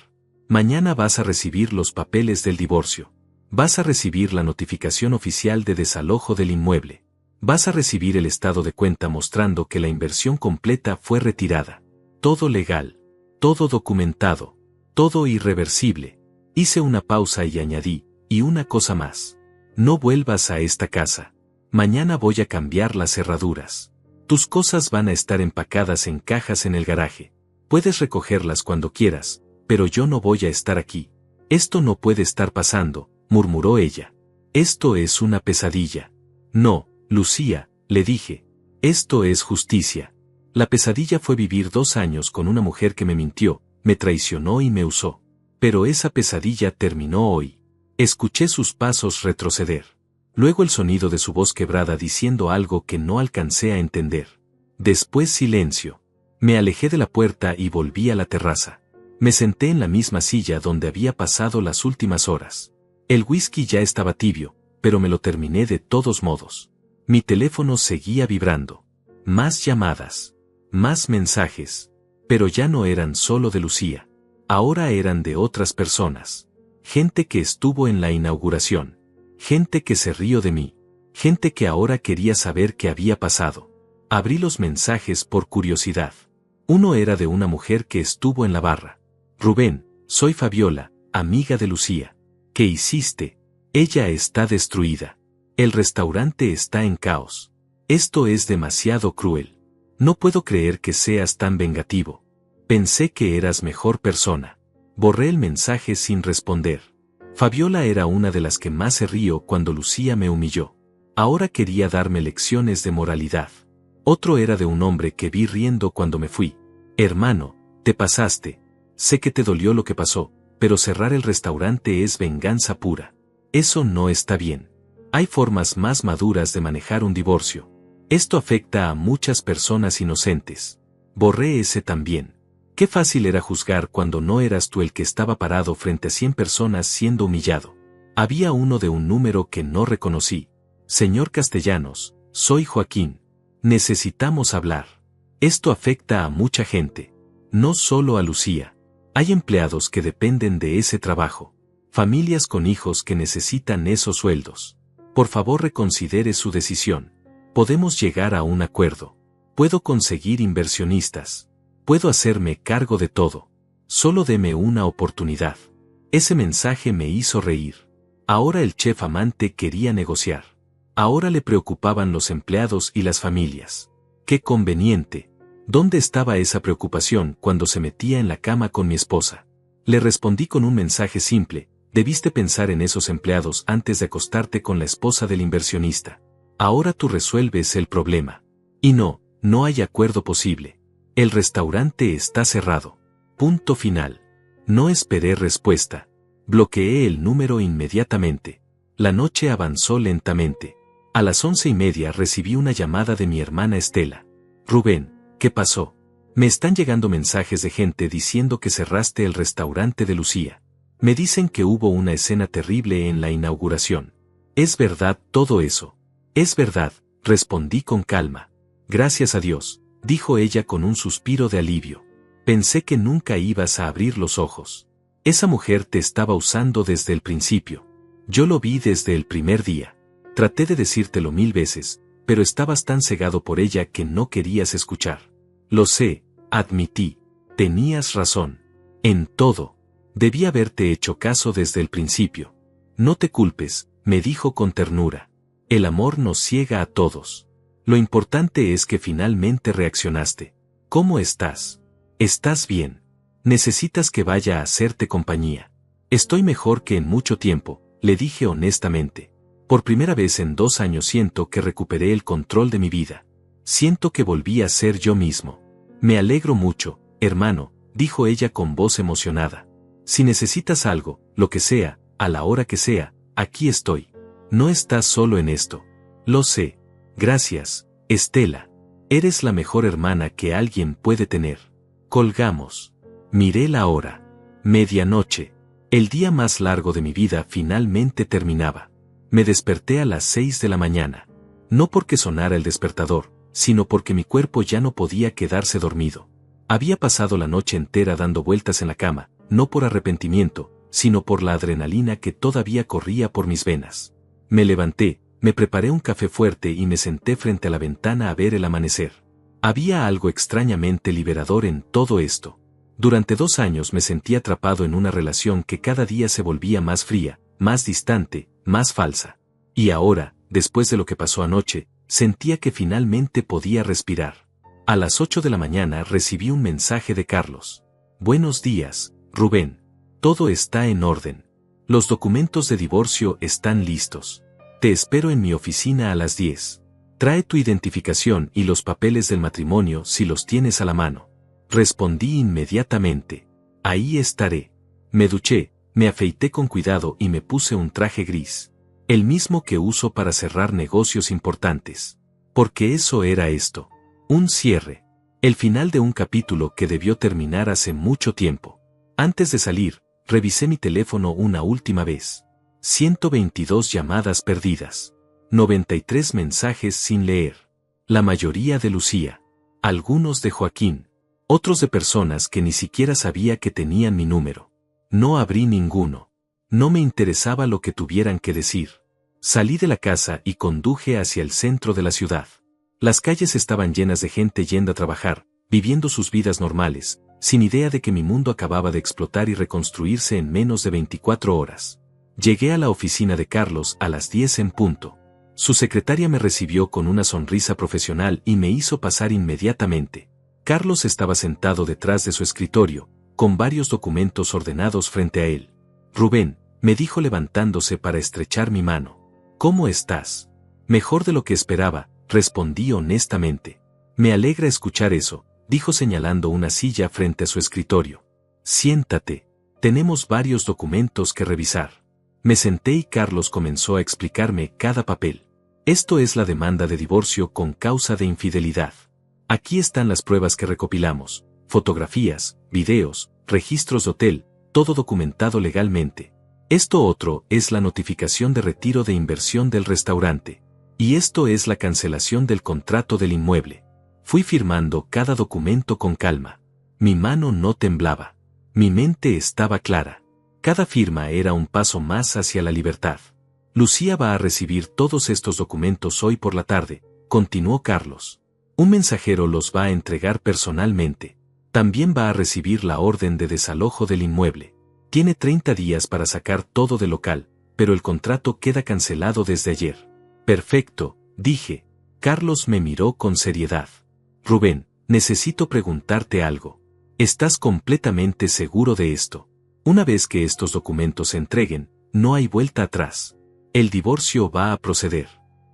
Mañana vas a recibir los papeles del divorcio. Vas a recibir la notificación oficial de desalojo del inmueble. Vas a recibir el estado de cuenta mostrando que la inversión completa fue retirada. Todo legal. Todo documentado. Todo irreversible. Hice una pausa y añadí, y una cosa más. No vuelvas a esta casa. Mañana voy a cambiar las cerraduras. Tus cosas van a estar empacadas en cajas en el garaje. Puedes recogerlas cuando quieras, pero yo no voy a estar aquí. Esto no puede estar pasando, murmuró ella. Esto es una pesadilla. No, Lucía, le dije. Esto es justicia. La pesadilla fue vivir 2 años con una mujer que me mintió, me traicionó y me usó. Pero esa pesadilla terminó hoy. Escuché sus pasos retroceder. Luego el sonido de su voz quebrada diciendo algo que no alcancé a entender. Después silencio. Me alejé de la puerta y volví a la terraza. Me senté en la misma silla donde había pasado las últimas horas. El whisky ya estaba tibio, pero me lo terminé de todos modos. Mi teléfono seguía vibrando. Más llamadas. Más mensajes. Pero ya no eran solo de Lucía. Ahora eran de otras personas. Gente que estuvo en la inauguración. Gente que se rió de mí. Gente que ahora quería saber qué había pasado. Abrí los mensajes por curiosidad. Uno era de una mujer que estuvo en la barra. Rubén, soy Fabiola, amiga de Lucía. ¿Qué hiciste? Ella está destruida. El restaurante está en caos. Esto es demasiado cruel. No puedo creer que seas tan vengativo. Pensé que eras mejor persona. Borré el mensaje sin responder. Fabiola era una de las que más se rió cuando Lucía me humilló. Ahora quería darme lecciones de moralidad. Otro era de un hombre que vi riendo cuando me fui. Hermano, te pasaste. Sé que te dolió lo que pasó, pero cerrar el restaurante es venganza pura. Eso no está bien. Hay formas más maduras de manejar un divorcio. Esto afecta a muchas personas inocentes. Borré ese también. Qué fácil era juzgar cuando no eras tú el que estaba parado frente a 100 personas siendo humillado. Había uno de un número que no reconocí. Señor Castellanos, soy Joaquín. Necesitamos hablar. Esto afecta a mucha gente. No solo a Lucía. Hay empleados que dependen de ese trabajo. Familias con hijos que necesitan esos sueldos. Por favor reconsidere su decisión. Podemos llegar a un acuerdo. Puedo conseguir inversionistas. Puedo hacerme cargo de todo. Solo deme una oportunidad. Ese mensaje me hizo reír. Ahora el chef amante quería negociar. Ahora le preocupaban los empleados y las familias. ¡Qué conveniente! ¿Dónde estaba esa preocupación cuando se metía en la cama con mi esposa? Le respondí con un mensaje simple: debiste pensar en esos empleados antes de acostarte con la esposa del inversionista. Ahora tú resuelves el problema. Y no hay acuerdo posible. El restaurante está cerrado. Punto final. No esperé respuesta. Bloqueé el número inmediatamente. La noche avanzó lentamente. A las 11:30 recibí una llamada de mi hermana Estela. Rubén, ¿qué pasó? Me están llegando mensajes de gente diciendo que cerraste el restaurante de Lucía. Me dicen que hubo una escena terrible en la inauguración. ¿Es verdad todo eso? Es verdad, respondí con calma. Gracias a Dios, dijo ella con un suspiro de alivio. Pensé que nunca ibas a abrir los ojos. Esa mujer te estaba usando desde el principio. Yo lo vi desde el primer día. Traté de decírtelo 1000 veces, pero estabas tan cegado por ella que no querías escuchar. Lo sé, admití. Tenías razón. En todo. Debí haberte hecho caso desde el principio. No te culpes, me dijo con ternura. El amor nos ciega a todos. Lo importante es que finalmente reaccionaste. ¿Cómo estás? ¿Estás bien? ¿Necesitas que vaya a hacerte compañía? Estoy mejor que en mucho tiempo, le dije honestamente. Por primera vez en 2 años siento que recuperé el control de mi vida. Siento que volví a ser yo mismo. Me alegro mucho, hermano, dijo ella con voz emocionada. Si necesitas algo, lo que sea, a la hora que sea, aquí estoy. No estás solo en esto. Lo sé. Gracias, Estela. Eres la mejor hermana que alguien puede tener. Colgamos. Miré la hora. Medianoche. El día más largo de mi vida finalmente terminaba. Me desperté a las 6 de la mañana. No porque sonara el despertador, sino porque mi cuerpo ya no podía quedarse dormido. Había pasado la noche entera dando vueltas en la cama, no por arrepentimiento, sino por la adrenalina que todavía corría por mis venas. Me levanté, me preparé un café fuerte y me senté frente a la ventana a ver el amanecer. Había algo extrañamente liberador en todo esto. Durante 2 años me sentí atrapado en una relación que cada día se volvía más fría, más distante, más falsa. Y ahora, después de lo que pasó anoche, sentía que finalmente podía respirar. A las 8 de la mañana recibí un mensaje de Carlos. Buenos días, Rubén. Todo está en orden. Los documentos de divorcio están listos. Te espero en mi oficina a las 10. Trae tu identificación y los papeles del matrimonio si los tienes a la mano. Respondí inmediatamente. Ahí estaré. Me duché, me afeité con cuidado y me puse un traje gris. El mismo que uso para cerrar negocios importantes. Porque eso era esto. Un cierre. El final de un capítulo que debió terminar hace mucho tiempo. Antes de salir, revisé mi teléfono una última vez. 122 llamadas perdidas. 93 mensajes sin leer. La mayoría de Lucía. Algunos de Joaquín. Otros de personas que ni siquiera sabía que tenían mi número. No abrí ninguno. No me interesaba lo que tuvieran que decir. Salí de la casa y conduje hacia el centro de la ciudad. Las calles estaban llenas de gente yendo a trabajar, viviendo sus vidas normales, sin idea de que mi mundo acababa de explotar y reconstruirse en menos de 24 horas. Llegué a la oficina de Carlos a las 10 en punto. Su secretaria me recibió con una sonrisa profesional y me hizo pasar inmediatamente. Carlos estaba sentado detrás de su escritorio, con varios documentos ordenados frente a él. Rubén, me dijo levantándose para estrechar mi mano. ¿Cómo estás? Mejor de lo que esperaba, respondí honestamente. Me alegra escuchar eso, dijo señalando una silla frente a su escritorio. Siéntate. Tenemos varios documentos que revisar. Me senté y Carlos comenzó a explicarme cada papel. Esto es la demanda de divorcio con causa de infidelidad. Aquí están las pruebas que recopilamos, fotografías, videos, registros de hotel, todo documentado legalmente. Esto otro es la notificación de retiro de inversión del restaurante. Y esto es la cancelación del contrato del inmueble. Fui firmando cada documento con calma. Mi mano no temblaba. Mi mente estaba clara. Cada firma era un paso más hacia la libertad. Lucía va a recibir todos estos documentos hoy por la tarde, continuó Carlos. Un mensajero los va a entregar personalmente. También va a recibir la orden de desalojo del inmueble. Tiene 30 días para sacar todo del local, pero el contrato queda cancelado desde ayer. Perfecto, dije. Carlos me miró con seriedad. Rubén, necesito preguntarte algo. ¿Estás completamente seguro de esto? Una vez que estos documentos se entreguen, no hay vuelta atrás. El divorcio va a proceder.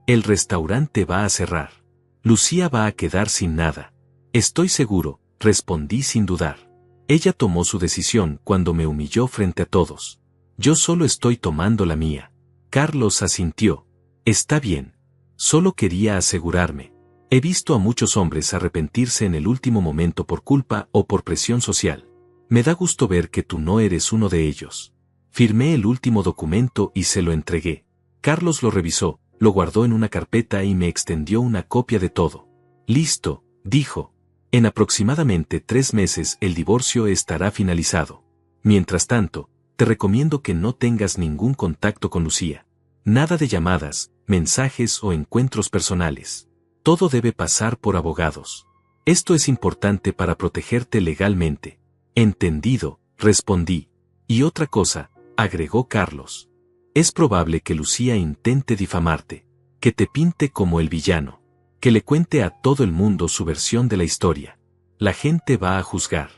El restaurante va a cerrar. Lucía va a quedar sin nada. Estoy seguro, respondí sin dudar. Ella tomó su decisión cuando me humilló frente a todos. Yo solo estoy tomando la mía. Carlos asintió. Está bien. Solo quería asegurarme. He visto a muchos hombres arrepentirse en el último momento por culpa o por presión social. Me da gusto ver que tú no eres uno de ellos. Firmé el último documento y se lo entregué. Carlos lo revisó, lo guardó en una carpeta y me extendió una copia de todo. Listo, dijo. En aproximadamente 3 meses el divorcio estará finalizado. Mientras tanto, te recomiendo que no tengas ningún contacto con Lucía. Nada de llamadas, mensajes o encuentros personales. Todo debe pasar por abogados. Esto es importante para protegerte legalmente. Entendido, respondí. Y otra cosa, agregó Carlos. Es probable que Lucía intente difamarte, que te pinte como el villano, que le cuente a todo el mundo su versión de la historia. La gente va a juzgar,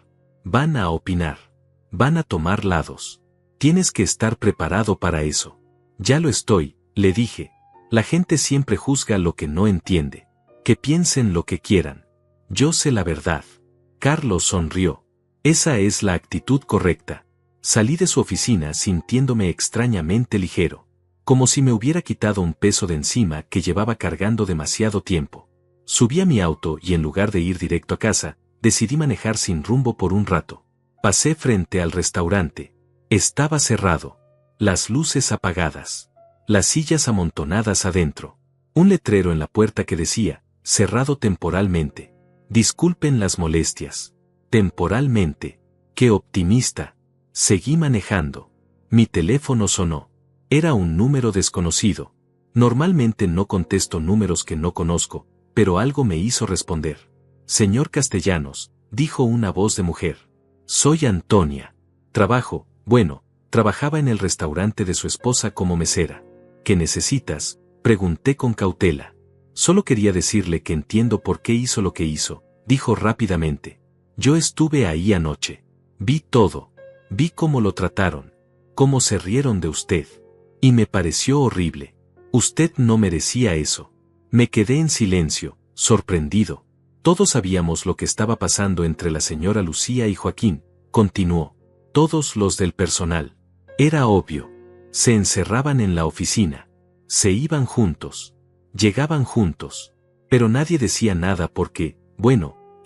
van a opinar, van a tomar lados. Tienes que estar preparado para eso. Ya lo estoy, le dije. La gente siempre juzga lo que no entiende. Que piensen lo que quieran. Yo sé la verdad. Carlos sonrió. Esa es la actitud correcta. Salí de su oficina sintiéndome extrañamente ligero. Como si me hubiera quitado un peso de encima que llevaba cargando demasiado tiempo. Subí a mi auto y en lugar de ir directo a casa, decidí manejar sin rumbo por un rato. Pasé frente al restaurante. Estaba cerrado. Las luces apagadas. Las sillas amontonadas adentro. Un letrero en la puerta que decía, cerrado temporalmente. Disculpen las molestias. Temporalmente. ¡Qué optimista! Seguí manejando. Mi teléfono sonó. Era un número desconocido. Normalmente no contesto números que no conozco, pero algo me hizo responder. Señor Castellanos, dijo una voz de mujer. Soy Antonia. Trabajaba en el restaurante de su esposa como mesera. ¿Qué necesitas? Pregunté con cautela. Solo quería decirle que entiendo por qué hizo lo que hizo, dijo rápidamente. Yo estuve ahí anoche. Vi todo. Vi cómo lo trataron. Cómo se rieron de usted. Y me pareció horrible. Usted no merecía eso. Me quedé en silencio, sorprendido. Todos sabíamos lo que estaba pasando entre la señora Lucía y Joaquín, continuó. Todos los del personal. Era obvio. Se encerraban en la oficina. Se iban juntos. Llegaban juntos. Pero nadie decía nada porque,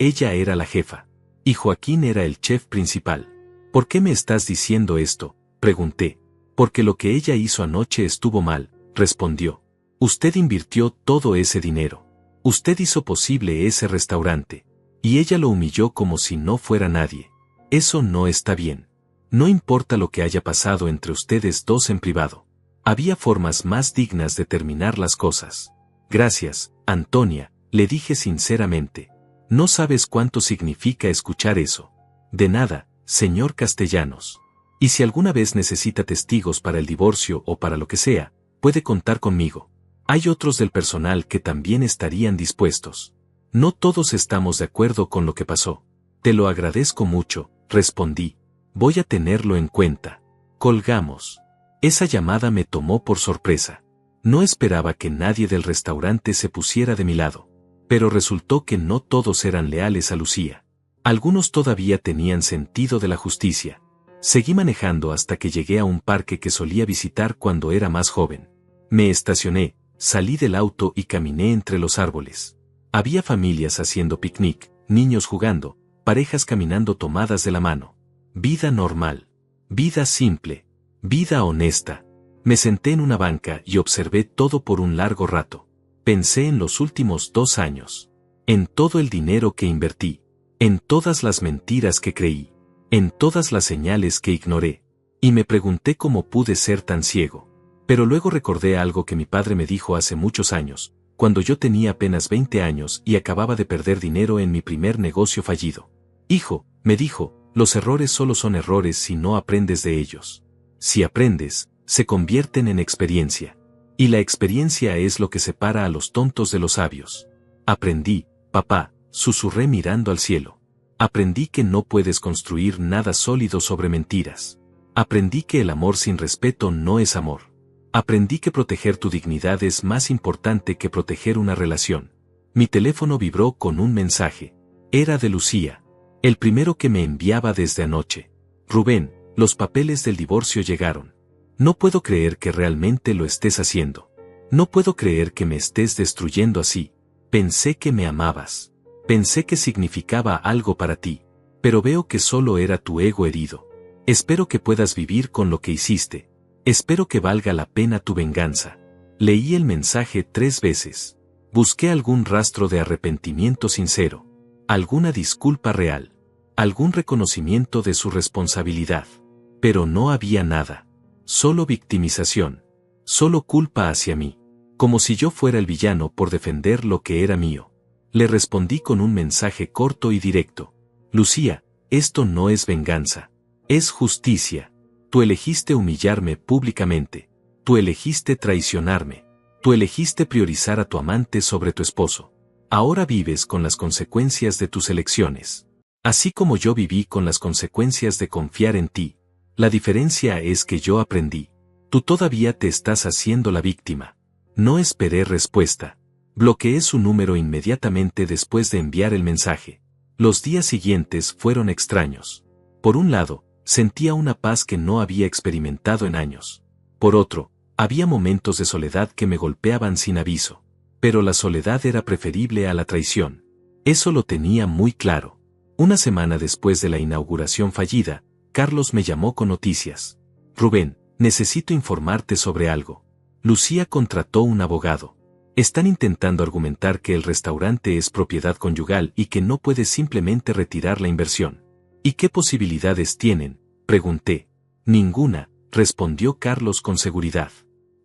ella era la jefa. Y Joaquín era el chef principal. ¿Por qué me estás diciendo esto? Pregunté. Porque lo que ella hizo anoche estuvo mal, respondió. Usted invirtió todo ese dinero. Usted hizo posible ese restaurante. Y ella lo humilló como si no fuera nadie. Eso no está bien. No importa lo que haya pasado entre ustedes dos en privado. Había formas más dignas de terminar las cosas. Gracias, Antonia, le dije sinceramente. No sabes cuánto significa escuchar eso. De nada, señor Castellanos. Y si alguna vez necesita testigos para el divorcio o para lo que sea, puede contar conmigo. Hay otros del personal que también estarían dispuestos. No todos estamos de acuerdo con lo que pasó. Te lo agradezco mucho, respondí. Voy a tenerlo en cuenta. Colgamos. Esa llamada me tomó por sorpresa. No esperaba que nadie del restaurante se pusiera de mi lado. Pero resultó que no todos eran leales a Lucía. Algunos todavía tenían sentido de la justicia. Seguí manejando hasta que llegué a un parque que solía visitar cuando era más joven. Me estacioné, salí del auto y caminé entre los árboles. Había familias haciendo picnic, niños jugando, parejas caminando tomadas de la mano. Vida normal. Vida simple. Vida honesta. Me senté en una banca y observé todo por un largo rato. Pensé en los últimos 2 años. En todo el dinero que invertí. En todas las mentiras que creí. En todas las señales que ignoré. Y me pregunté cómo pude ser tan ciego. Pero luego recordé algo que mi padre me dijo hace muchos años, cuando yo tenía apenas 20 años y acababa de perder dinero en mi primer negocio fallido. Hijo, me dijo, los errores solo son errores si no aprendes de ellos. Si aprendes, se convierten en experiencia. Y la experiencia es lo que separa a los tontos de los sabios. Aprendí, papá, susurré mirando al cielo. Aprendí que no puedes construir nada sólido sobre mentiras. Aprendí que el amor sin respeto no es amor. Aprendí que proteger tu dignidad es más importante que proteger una relación. Mi teléfono vibró con un mensaje. Era de Lucía. El primero que me enviaba desde anoche. Rubén, los papeles del divorcio llegaron. No puedo creer que realmente lo estés haciendo. No puedo creer que me estés destruyendo así. Pensé que me amabas. Pensé que significaba algo para ti. Pero veo que solo era tu ego herido. Espero que puedas vivir con lo que hiciste. Espero que valga la pena tu venganza. Leí el mensaje 3 veces. Busqué algún rastro de arrepentimiento sincero. Alguna disculpa real. Algún reconocimiento de su responsabilidad. Pero no había nada. Solo victimización. Solo culpa hacia mí. Como si yo fuera el villano por defender lo que era mío. Le respondí con un mensaje corto y directo. Lucía, esto no es venganza. Es justicia. Tú elegiste humillarme públicamente. Tú elegiste traicionarme. Tú elegiste priorizar a tu amante sobre tu esposo. Ahora vives con las consecuencias de tus elecciones. Así como yo viví con las consecuencias de confiar en ti. La diferencia es que yo aprendí. Tú todavía te estás haciendo la víctima. No esperé respuesta. Bloqueé su número inmediatamente después de enviar el mensaje. Los días siguientes fueron extraños. Por un lado, sentía una paz que no había experimentado en años. Por otro, había momentos de soledad que me golpeaban sin aviso. Pero la soledad era preferible a la traición. Eso lo tenía muy claro. Una semana después de la inauguración fallida, Carlos me llamó con noticias. Rubén, necesito informarte sobre algo. Lucía contrató un abogado. Están intentando argumentar que el restaurante es propiedad conyugal y que no puede simplemente retirar la inversión. ¿Y qué posibilidades tienen?, pregunté. Ninguna, respondió Carlos con seguridad.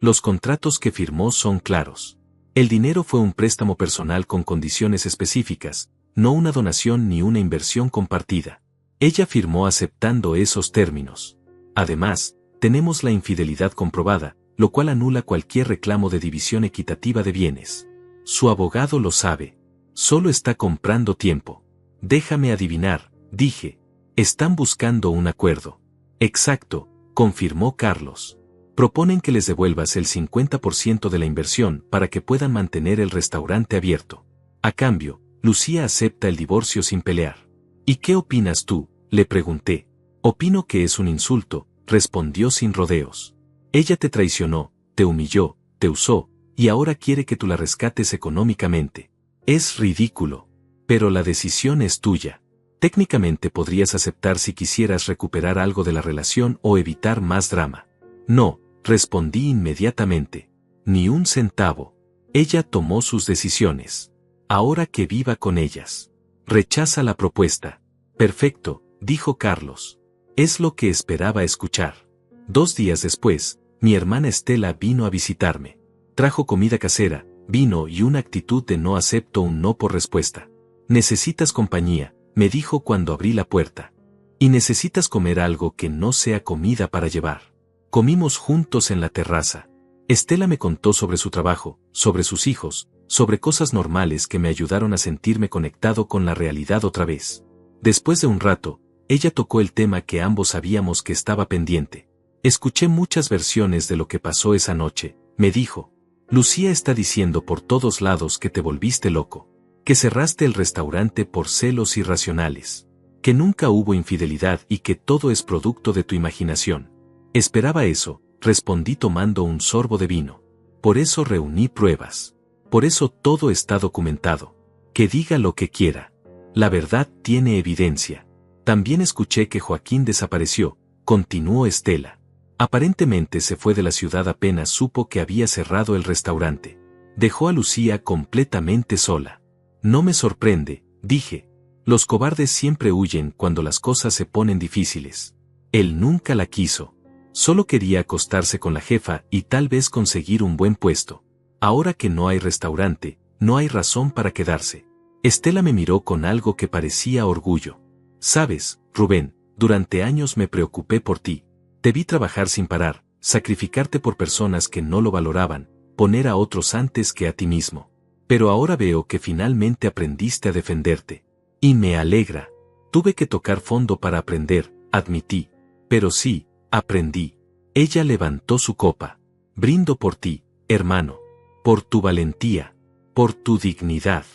Los contratos que firmó son claros. El dinero fue un préstamo personal con condiciones específicas, no una donación ni una inversión compartida. Ella firmó aceptando esos términos. Además, tenemos la infidelidad comprobada, lo cual anula cualquier reclamo de división equitativa de bienes. Su abogado lo sabe. Solo está comprando tiempo. Déjame adivinar, dije. Están buscando un acuerdo. Exacto, confirmó Carlos. Proponen que les devuelvas el 50% de la inversión para que puedan mantener el restaurante abierto. A cambio, Lucía acepta el divorcio sin pelear. ¿Y qué opinas tú?, le pregunté. Opino que es un insulto, respondió sin rodeos. Ella te traicionó, te humilló, te usó, y ahora quiere que tú la rescates económicamente. Es ridículo. Pero la decisión es tuya. Técnicamente podrías aceptar si quisieras recuperar algo de la relación o evitar más drama. No, respondí inmediatamente. Ni un centavo. Ella tomó sus decisiones. Ahora que viva con ellas. Rechaza la propuesta. Perfecto, dijo Carlos. Es lo que esperaba escuchar. 2 días después, mi hermana Estela vino a visitarme. Trajo comida casera, vino y una actitud de no acepto un no por respuesta. Necesitas compañía, me dijo cuando abrí la puerta. Y necesitas comer algo que no sea comida para llevar. Comimos juntos en la terraza. Estela me contó sobre su trabajo, sobre sus hijos, sobre cosas normales que me ayudaron a sentirme conectado con la realidad otra vez. Después de un rato, ella tocó el tema que ambos sabíamos que estaba pendiente. Escuché muchas versiones de lo que pasó esa noche, me dijo. Lucía está diciendo por todos lados que te volviste loco, que cerraste el restaurante por celos irracionales, que nunca hubo infidelidad y que todo es producto de tu imaginación. Esperaba eso, respondí tomando un sorbo de vino. Por eso reuní pruebas. Por eso todo está documentado. Que diga lo que quiera. La verdad tiene evidencia. También escuché que Joaquín desapareció, continuó Estela. Aparentemente se fue de la ciudad apenas supo que había cerrado el restaurante. Dejó a Lucía completamente sola. No me sorprende, dije. Los cobardes siempre huyen cuando las cosas se ponen difíciles. Él nunca la quiso. Solo quería acostarse con la jefa y tal vez conseguir un buen puesto. Ahora que no hay restaurante, no hay razón para quedarse. Estela me miró con algo que parecía orgullo. Sabes, Rubén, durante años me preocupé por ti. Te vi trabajar sin parar, sacrificarte por personas que no lo valoraban, poner a otros antes que a ti mismo. Pero ahora veo que finalmente aprendiste a defenderte. Y me alegra. Tuve que tocar fondo para aprender, admití. Pero sí, aprendí. Ella levantó su copa. Brindo por ti, hermano. Por tu valentía. Por tu dignidad.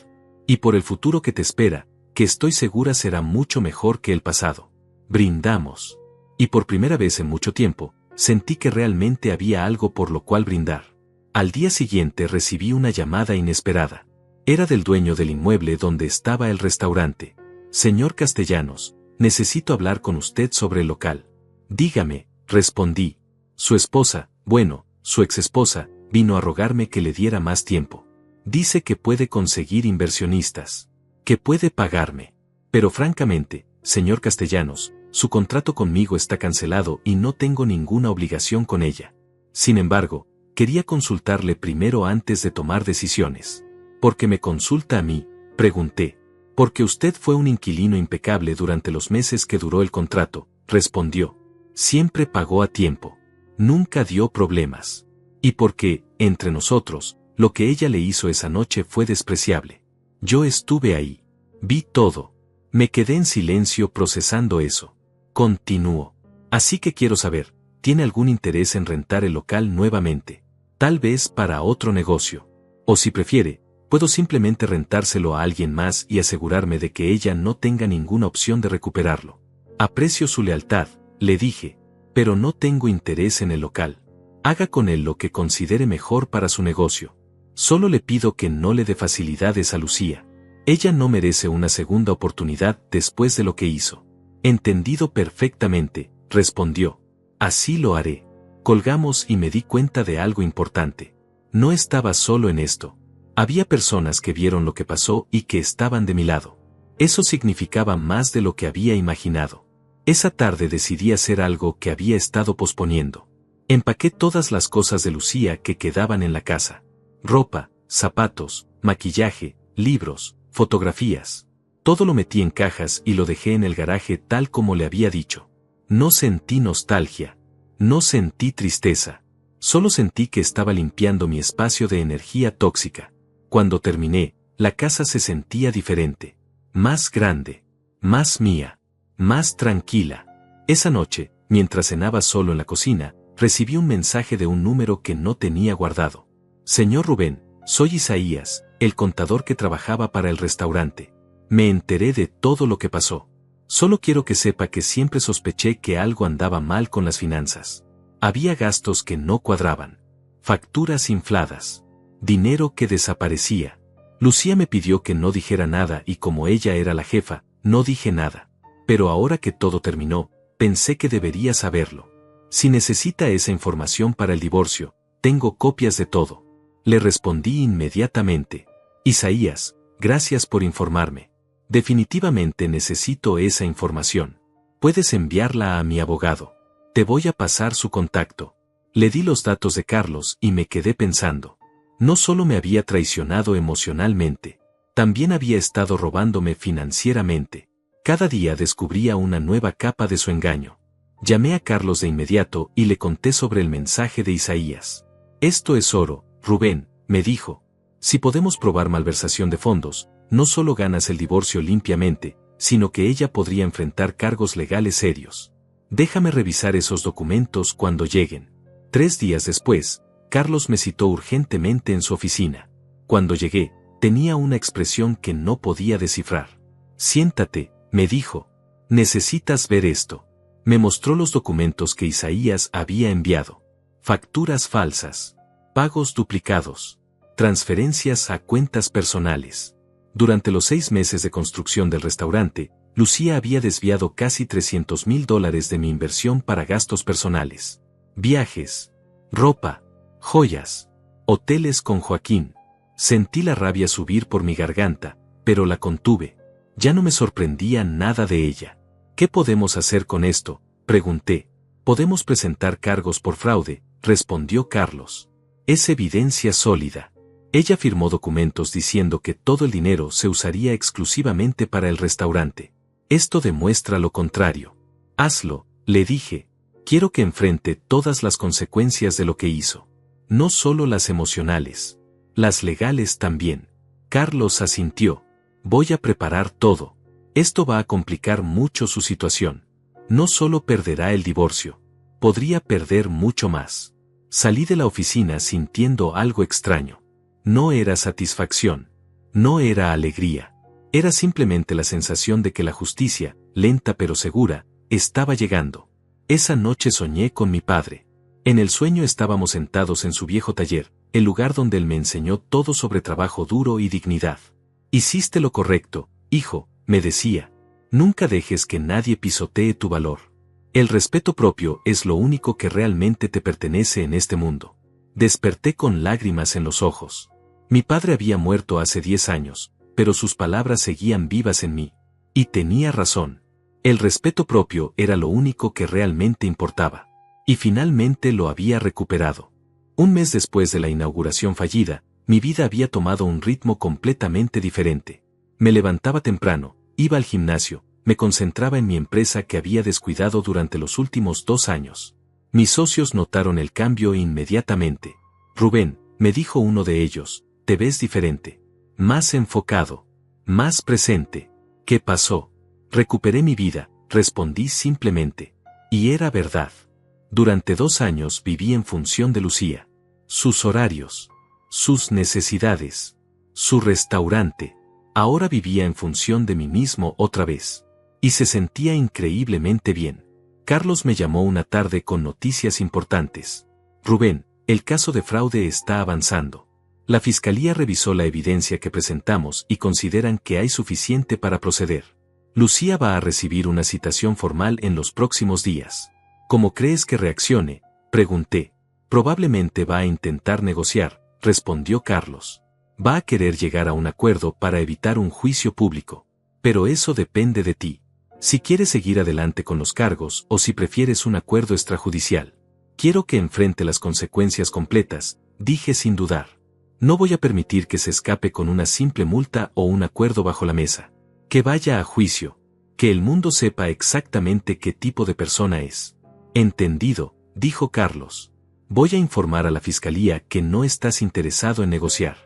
Y por el futuro que te espera, que estoy segura será mucho mejor que el pasado. Brindamos. Y por primera vez en mucho tiempo, sentí que realmente había algo por lo cual brindar. Al día siguiente recibí una llamada inesperada. Era del dueño del inmueble donde estaba el restaurante. Señor Castellanos, necesito hablar con usted sobre el local. Dígame, respondí. Su esposa, bueno, su exesposa, vino a rogarme que le diera más tiempo. Dice que puede conseguir inversionistas. Que puede pagarme. Pero francamente, señor Castellanos, su contrato conmigo está cancelado y no tengo ninguna obligación con ella. Sin embargo, quería consultarle primero antes de tomar decisiones. ¿Por qué me consulta a mí?, pregunté. Porque usted fue un inquilino impecable durante los meses que duró el contrato, respondió. Siempre pagó a tiempo. Nunca dio problemas. Y porque, entre nosotros, lo que ella le hizo esa noche fue despreciable. Yo estuve ahí. Vi todo. Me quedé en silencio procesando eso. Continuó. Así que quiero saber, ¿tiene algún interés en rentar el local nuevamente? Tal vez para otro negocio. O si prefiere, puedo simplemente rentárselo a alguien más y asegurarme de que ella no tenga ninguna opción de recuperarlo. Aprecio su lealtad, le dije, pero no tengo interés en el local. Haga con él lo que considere mejor para su negocio. Solo le pido que no le dé facilidades a Lucía. Ella no merece una segunda oportunidad después de lo que hizo. Entendido perfectamente, respondió. Así lo haré. Colgamos y me di cuenta de algo importante. No estaba solo en esto. Había personas que vieron lo que pasó y que estaban de mi lado. Eso significaba más de lo que había imaginado. Esa tarde decidí hacer algo que había estado posponiendo. Empaqué todas las cosas de Lucía que quedaban en la casa. Ropa, zapatos, maquillaje, libros, fotografías. Todo lo metí en cajas y lo dejé en el garaje tal como le había dicho. No sentí nostalgia. No sentí tristeza. Solo sentí que estaba limpiando mi espacio de energía tóxica. Cuando terminé, la casa se sentía diferente. Más grande. Más mía. Más tranquila. Esa noche, mientras cenaba solo en la cocina, recibí un mensaje de un número que no tenía guardado. Señor Rubén, soy Isaías, el contador que trabajaba para el restaurante. Me enteré de todo lo que pasó. Solo quiero que sepa que siempre sospeché que algo andaba mal con las finanzas. Había gastos que no cuadraban. Facturas infladas. Dinero que desaparecía. Lucía me pidió que no dijera nada y como ella era la jefa, no dije nada. Pero ahora que todo terminó, pensé que debería saberlo. Si necesita esa información para el divorcio, tengo copias de todo. Le respondí inmediatamente. Isaías, gracias por informarme. Definitivamente necesito esa información. Puedes enviarla a mi abogado. Te voy a pasar su contacto. Le di los datos de Carlos y me quedé pensando. No solo me había traicionado emocionalmente, también había estado robándome financieramente. Cada día descubría una nueva capa de su engaño. Llamé a Carlos de inmediato y le conté sobre el mensaje de Isaías. Esto es oro, Rubén, me dijo. Si podemos probar malversación de fondos, no solo ganas el divorcio limpiamente, sino que ella podría enfrentar cargos legales serios. Déjame revisar esos documentos cuando lleguen. 3 días después, Carlos me citó urgentemente en su oficina. Cuando llegué, tenía una expresión que no podía descifrar. Siéntate, me dijo. Necesitas ver esto. Me mostró los documentos que Isaías había enviado. Facturas falsas. Pagos duplicados. Transferencias a cuentas personales. Durante los 6 meses de construcción del restaurante, Lucía había desviado casi $300,000 de mi inversión para gastos personales. Viajes. Ropa. Joyas. Hoteles con Joaquín. Sentí la rabia subir por mi garganta, pero la contuve. Ya no me sorprendía nada de ella. ¿Qué podemos hacer con esto?, pregunté. Podemos presentar cargos por fraude, respondió Carlos. Es evidencia sólida. Ella firmó documentos diciendo que todo el dinero se usaría exclusivamente para el restaurante. Esto demuestra lo contrario. Hazlo, le dije. Quiero que enfrente todas las consecuencias de lo que hizo. No solo las emocionales. Las legales también. Carlos asintió. Voy a preparar todo. Esto va a complicar mucho su situación. No solo perderá el divorcio. Podría perder mucho más. Salí de la oficina sintiendo algo extraño. No era satisfacción. No era alegría. Era simplemente la sensación de que la justicia, lenta pero segura, estaba llegando. Esa noche soñé con mi padre. En el sueño estábamos sentados en su viejo taller, el lugar donde él me enseñó todo sobre trabajo duro y dignidad. Hiciste lo correcto, hijo, me decía. Nunca dejes que nadie pisotee tu valor. El respeto propio es lo único que realmente te pertenece en este mundo. Desperté con lágrimas en los ojos. Mi padre había muerto hace 10 años, pero sus palabras seguían vivas en mí. Y tenía razón. El respeto propio era lo único que realmente importaba. Y finalmente lo había recuperado. Un mes después de la inauguración fallida, mi vida había tomado un ritmo completamente diferente. Me levantaba temprano, iba al gimnasio, me concentraba en mi empresa que había descuidado durante los últimos 2 años. Mis socios notaron el cambio inmediatamente. Rubén, me dijo uno de ellos, te ves diferente. Más enfocado. Más presente. ¿Qué pasó? Recuperé mi vida, respondí simplemente. Y era verdad. Durante 2 años viví en función de Lucía. Sus horarios, sus necesidades, su restaurante. Ahora vivía en función de mí mismo otra vez. Y se sentía increíblemente bien. Carlos me llamó una tarde con noticias importantes. Rubén, el caso de fraude está avanzando. La fiscalía revisó la evidencia que presentamos y consideran que hay suficiente para proceder. Lucía va a recibir una citación formal en los próximos días. ¿Cómo crees que reaccione?, pregunté. Probablemente va a intentar negociar, respondió Carlos. Va a querer llegar a un acuerdo para evitar un juicio público. Pero eso depende de ti. Si quieres seguir adelante con los cargos o si prefieres un acuerdo extrajudicial. Quiero que enfrente las consecuencias completas, dije sin dudar. No voy a permitir que se escape con una simple multa o un acuerdo bajo la mesa. Que vaya a juicio. Que el mundo sepa exactamente qué tipo de persona es. Entendido, dijo Carlos. Voy a informar a la fiscalía que no estás interesado en negociar.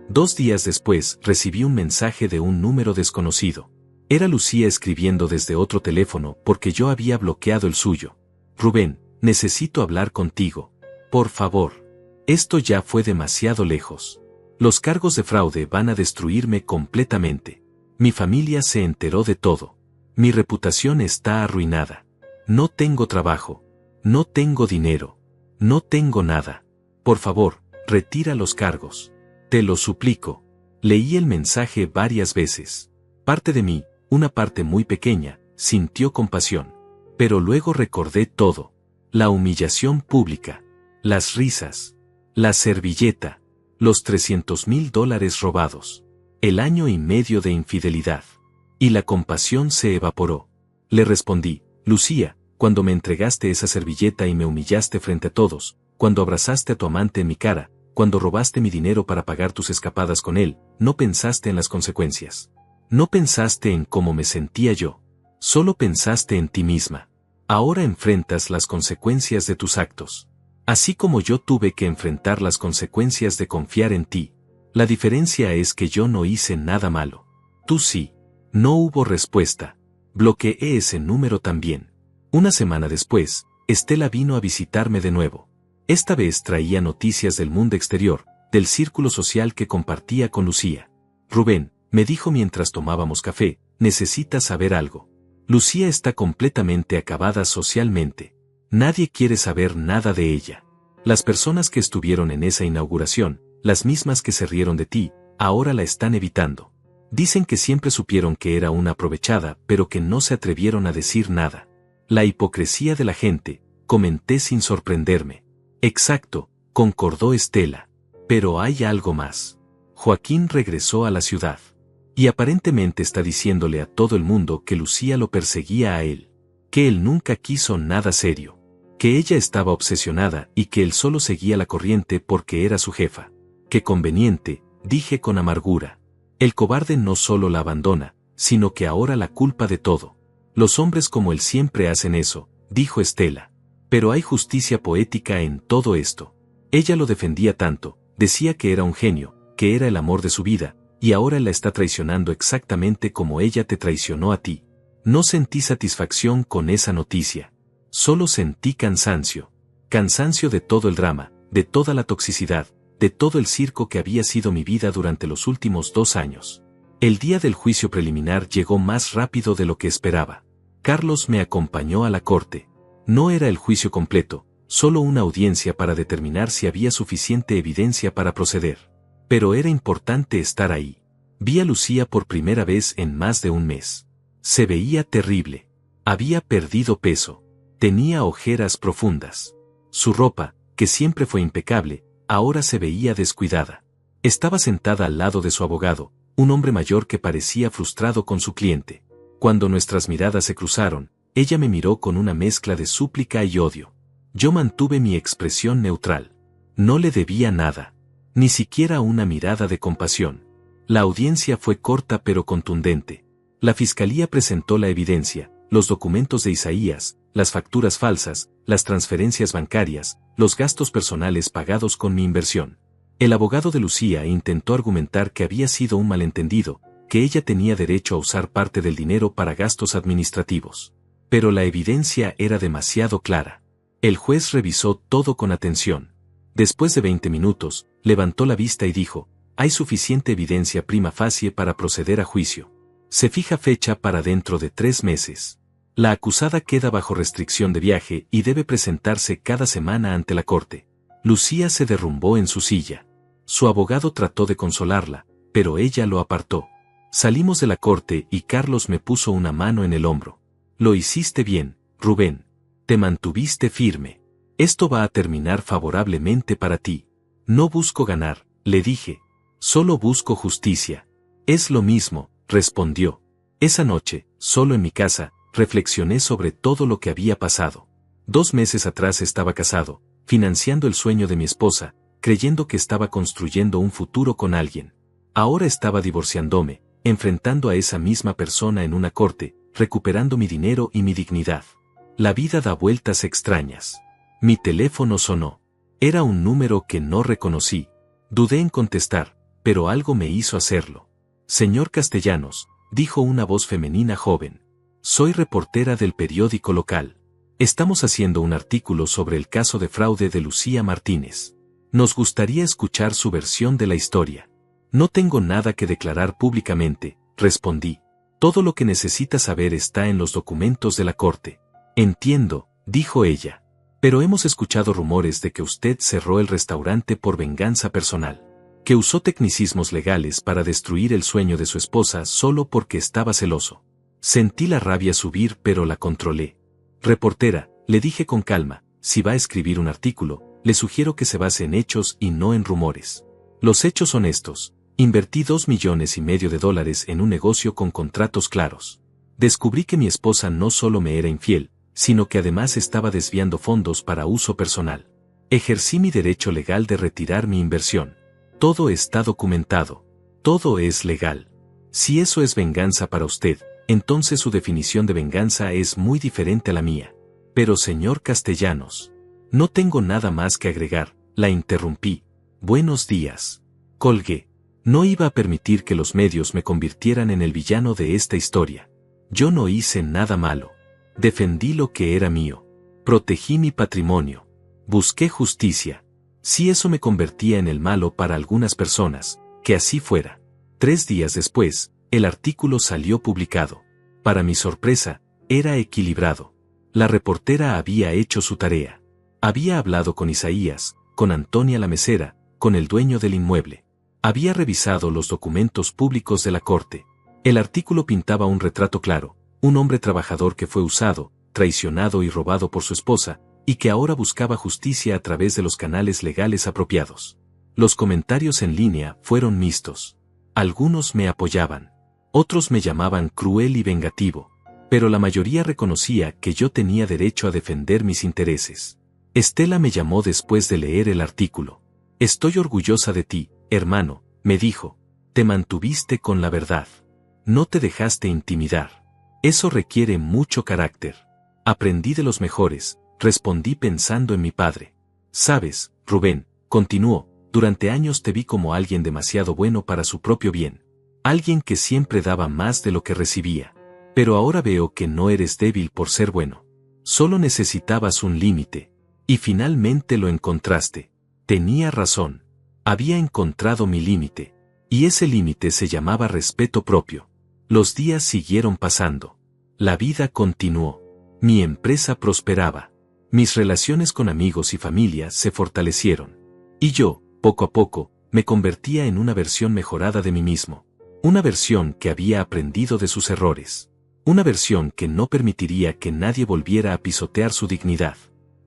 2 días después recibí un mensaje de un número desconocido. Era Lucía escribiendo desde otro teléfono porque yo había bloqueado el suyo. Rubén, necesito hablar contigo. Por favor. Esto ya fue demasiado lejos. Los cargos de fraude van a destruirme completamente. Mi familia se enteró de todo. Mi reputación está arruinada. No tengo trabajo. No tengo dinero. No tengo nada. Por favor, retira los cargos. Te lo suplico. Leí el mensaje varias veces. Parte de mí, una parte muy pequeña, sintió compasión. Pero luego recordé todo. La humillación pública. Las risas. La servilleta. Los $300,000 robados. El 1 año y medio de infidelidad. Y la compasión se evaporó. Le respondí, Lucía, cuando me entregaste esa servilleta y me humillaste frente a todos, cuando abrazaste a tu amante en mi cara, cuando robaste mi dinero para pagar tus escapadas con él, no pensaste en las consecuencias. No pensaste en cómo me sentía yo. Solo pensaste en ti misma. Ahora enfrentas las consecuencias de tus actos. Así como yo tuve que enfrentar las consecuencias de confiar en ti. La diferencia es que yo no hice nada malo. Tú sí. No hubo respuesta. Bloqueé ese número también. Una semana después, Estela vino a visitarme de nuevo. Esta vez traía noticias del mundo exterior, del círculo social que compartía con Lucía. Rubén, me dijo mientras tomábamos café, necesitas saber algo. Lucía está completamente acabada socialmente. Nadie quiere saber nada de ella. Las personas que estuvieron en esa inauguración, las mismas que se rieron de ti, ahora la están evitando. Dicen que siempre supieron que era una aprovechada, pero que no se atrevieron a decir nada. La hipocresía de la gente, comenté sin sorprenderme. Exacto, concordó Estela. Pero hay algo más. Joaquín regresó a la ciudad. Y aparentemente está diciéndole a todo el mundo que Lucía lo perseguía a él. Que él nunca quiso nada serio. Que ella estaba obsesionada y que él solo seguía la corriente porque era su jefa. Qué conveniente, dije con amargura. El cobarde no solo la abandona, sino que ahora la culpa de todo. Los hombres como él siempre hacen eso, dijo Estela. Pero hay justicia poética en todo esto. Ella lo defendía tanto, decía que era un genio, que era el amor de su vida, y ahora la está traicionando exactamente como ella te traicionó a ti. No sentí satisfacción con esa noticia. Solo sentí cansancio. Cansancio de todo el drama, de toda la toxicidad, de todo el circo que había sido mi vida durante los últimos 2 años. El día del juicio preliminar llegó más rápido de lo que esperaba. Carlos me acompañó a la corte. No era el juicio completo, solo una audiencia para determinar si había suficiente evidencia para proceder. Pero era importante estar ahí. Vi a Lucía por primera vez en más de un mes. Se veía terrible. Había perdido peso. Tenía ojeras profundas. Su ropa, que siempre fue impecable, ahora se veía descuidada. Estaba sentada al lado de su abogado, un hombre mayor que parecía frustrado con su cliente. Cuando nuestras miradas se cruzaron, ella me miró con una mezcla de súplica y odio. Yo mantuve mi expresión neutral. No le debía nada. Ni siquiera una mirada de compasión. La audiencia fue corta pero contundente. La fiscalía presentó la evidencia, los documentos de Isaías, las facturas falsas, las transferencias bancarias, los gastos personales pagados con mi inversión. El abogado de Lucía intentó argumentar que había sido un malentendido, que ella tenía derecho a usar parte del dinero para gastos administrativos. Pero la evidencia era demasiado clara. El juez revisó todo con atención. Después de 20 minutos, levantó la vista y dijo: hay suficiente evidencia prima facie para proceder a juicio. Se fija fecha para dentro de 3 meses. La acusada queda bajo restricción de viaje y debe presentarse cada semana ante la corte. Lucía se derrumbó en su silla. Su abogado trató de consolarla, pero ella lo apartó. Salimos de la corte y Carlos me puso una mano en el hombro. Lo hiciste bien, Rubén. Te mantuviste firme. Esto va a terminar favorablemente para ti. No busco ganar, le dije. Solo busco justicia. Es lo mismo, respondió. Esa noche, solo en mi casa, reflexioné sobre todo lo que había pasado. 2 meses atrás estaba casado, financiando el sueño de mi esposa, creyendo que estaba construyendo un futuro con alguien. Ahora estaba divorciándome, enfrentando a esa misma persona en una corte, recuperando mi dinero y mi dignidad. La vida da vueltas extrañas. Mi teléfono sonó. Era un número que no reconocí. Dudé en contestar, pero algo me hizo hacerlo. Señor Castellanos, dijo una voz femenina joven. Soy reportera del periódico local. Estamos haciendo un artículo sobre el caso de fraude de Lucía Martínez. Nos gustaría escuchar su versión de la historia. No tengo nada que declarar públicamente, respondí. Todo lo que necesita saber está en los documentos de la corte. Entiendo, dijo ella. Pero hemos escuchado rumores de que usted cerró el restaurante por venganza personal. Que usó tecnicismos legales para destruir el sueño de su esposa solo porque estaba celoso. Sentí la rabia subir pero la controlé. Reportera, le dije con calma, si va a escribir un artículo, le sugiero que se base en hechos y no en rumores. Los hechos son estos. Invertí $2,5 millones en un negocio con contratos claros. Descubrí que mi esposa no solo me era infiel, sino que además estaba desviando fondos para uso personal. Ejercí mi derecho legal de retirar mi inversión. Todo está documentado. Todo es legal. Si eso es venganza para usted, entonces su definición de venganza es muy diferente a la mía. Pero señor Castellanos, no tengo nada más que agregar, la interrumpí. Buenos días. Colgué. No iba a permitir que los medios me convirtieran en el villano de esta historia. Yo no hice nada malo. Defendí lo que era mío. Protegí mi patrimonio. Busqué justicia. Si eso me convertía en el malo para algunas personas, que así fuera. 3 días después, el artículo salió publicado. Para mi sorpresa, era equilibrado. La reportera había hecho su tarea. Había hablado con Isaías, con Antonia la mesera, con el dueño del inmueble. Había revisado los documentos públicos de la corte. El artículo pintaba un retrato claro, un hombre trabajador que fue usado, traicionado y robado por su esposa, y que ahora buscaba justicia a través de los canales legales apropiados. Los comentarios en línea fueron mixtos. Algunos me apoyaban. Otros me llamaban cruel y vengativo. Pero la mayoría reconocía que yo tenía derecho a defender mis intereses. Estela me llamó después de leer el artículo. Estoy orgullosa de ti, hermano, me dijo. Te mantuviste con la verdad. No te dejaste intimidar. Eso requiere mucho carácter. Aprendí de los mejores, respondí pensando en mi padre. Sabes, Rubén, continuó, durante años te vi como alguien demasiado bueno para su propio bien. Alguien que siempre daba más de lo que recibía. Pero ahora veo que no eres débil por ser bueno. Solo necesitabas un límite. Y finalmente lo encontraste. Tenía razón. Había encontrado mi límite. Y ese límite se llamaba respeto propio. Los días siguieron pasando. La vida continuó. Mi empresa prosperaba. Mis relaciones con amigos y familia se fortalecieron. Y yo, poco a poco, me convertía en una versión mejorada de mí mismo. Una versión que había aprendido de sus errores. Una versión que no permitiría que nadie volviera a pisotear su dignidad.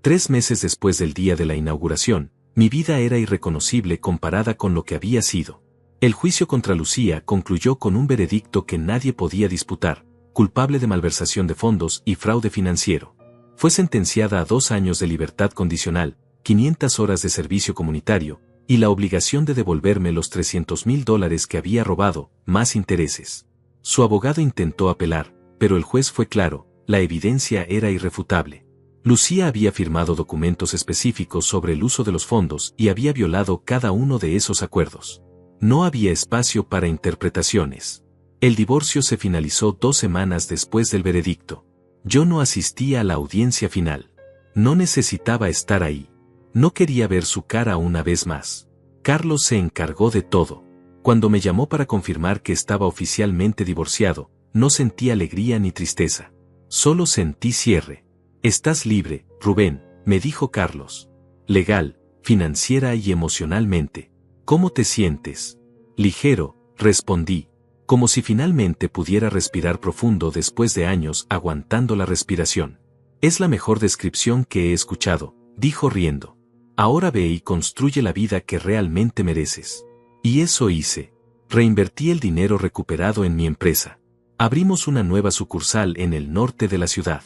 3 meses después del día de la inauguración, mi vida era irreconocible comparada con lo que había sido. El juicio contra Lucía concluyó con un veredicto que nadie podía disputar, culpable de malversación de fondos y fraude financiero. Fue sentenciada a 2 años de libertad condicional, 500 horas de servicio comunitario, y la obligación de devolverme los $300,000 que había robado, más intereses. Su abogado intentó apelar, pero el juez fue claro, la evidencia era irrefutable. Lucía había firmado documentos específicos sobre el uso de los fondos y había violado cada uno de esos acuerdos. No había espacio para interpretaciones. El divorcio se finalizó 2 semanas después del veredicto. Yo no asistía a la audiencia final. No necesitaba estar ahí. No quería ver su cara una vez más. Carlos se encargó de todo. Cuando me llamó para confirmar que estaba oficialmente divorciado, no sentí alegría ni tristeza. Solo sentí cierre. Estás libre, Rubén, me dijo Carlos. Legal, financiera y emocionalmente. ¿Cómo te sientes? Ligero, respondí, como si finalmente pudiera respirar profundo después de años aguantando la respiración. Es la mejor descripción que he escuchado, dijo riendo. Ahora ve y construye la vida que realmente mereces. Y eso hice. Reinvertí el dinero recuperado en mi empresa. Abrimos una nueva sucursal en el norte de la ciudad.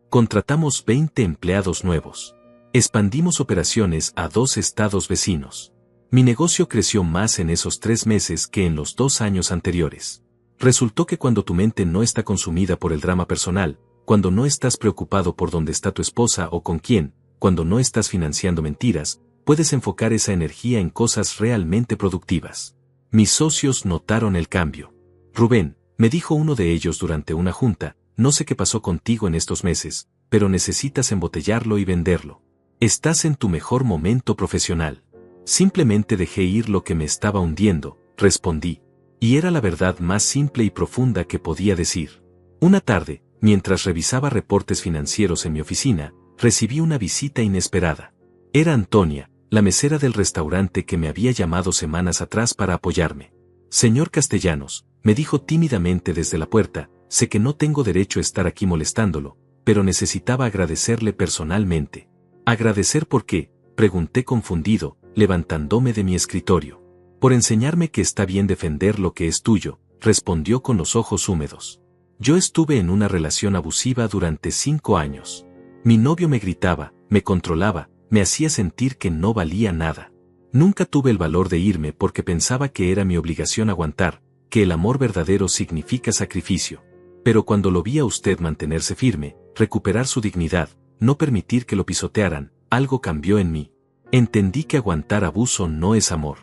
Contratamos 20 empleados nuevos. Expandimos operaciones a 2 estados vecinos. Mi negocio creció más en esos 3 meses que en los 2 años anteriores. Resultó que cuando tu mente no está consumida por el drama personal, cuando no estás preocupado por dónde está tu esposa o con quién, cuando no estás financiando mentiras, puedes enfocar esa energía en cosas realmente productivas. Mis socios notaron el cambio. Rubén, me dijo uno de ellos durante una junta, no sé qué pasó contigo en estos meses, pero necesitas embotellarlo y venderlo. Estás en tu mejor momento profesional. Simplemente dejé ir lo que me estaba hundiendo, respondí. Y era la verdad más simple y profunda que podía decir. Una tarde, mientras revisaba reportes financieros en mi oficina, recibí una visita inesperada. Era Antonia, la mesera del restaurante que me había llamado semanas atrás para apoyarme. Señor Castellanos, me dijo tímidamente desde la puerta, sé que no tengo derecho a estar aquí molestándolo, pero necesitaba agradecerle personalmente. ¿Agradecer por qué?, pregunté confundido, levantándome de mi escritorio. Por enseñarme que está bien defender lo que es tuyo, respondió con los ojos húmedos. Yo estuve en una relación abusiva durante 5 años. Mi novio me gritaba, me controlaba, me hacía sentir que no valía nada. Nunca tuve el valor de irme porque pensaba que era mi obligación aguantar, que el amor verdadero significa sacrificio. Pero cuando lo vi a usted mantenerse firme, recuperar su dignidad, no permitir que lo pisotearan, algo cambió en mí. Entendí que aguantar abuso no es amor.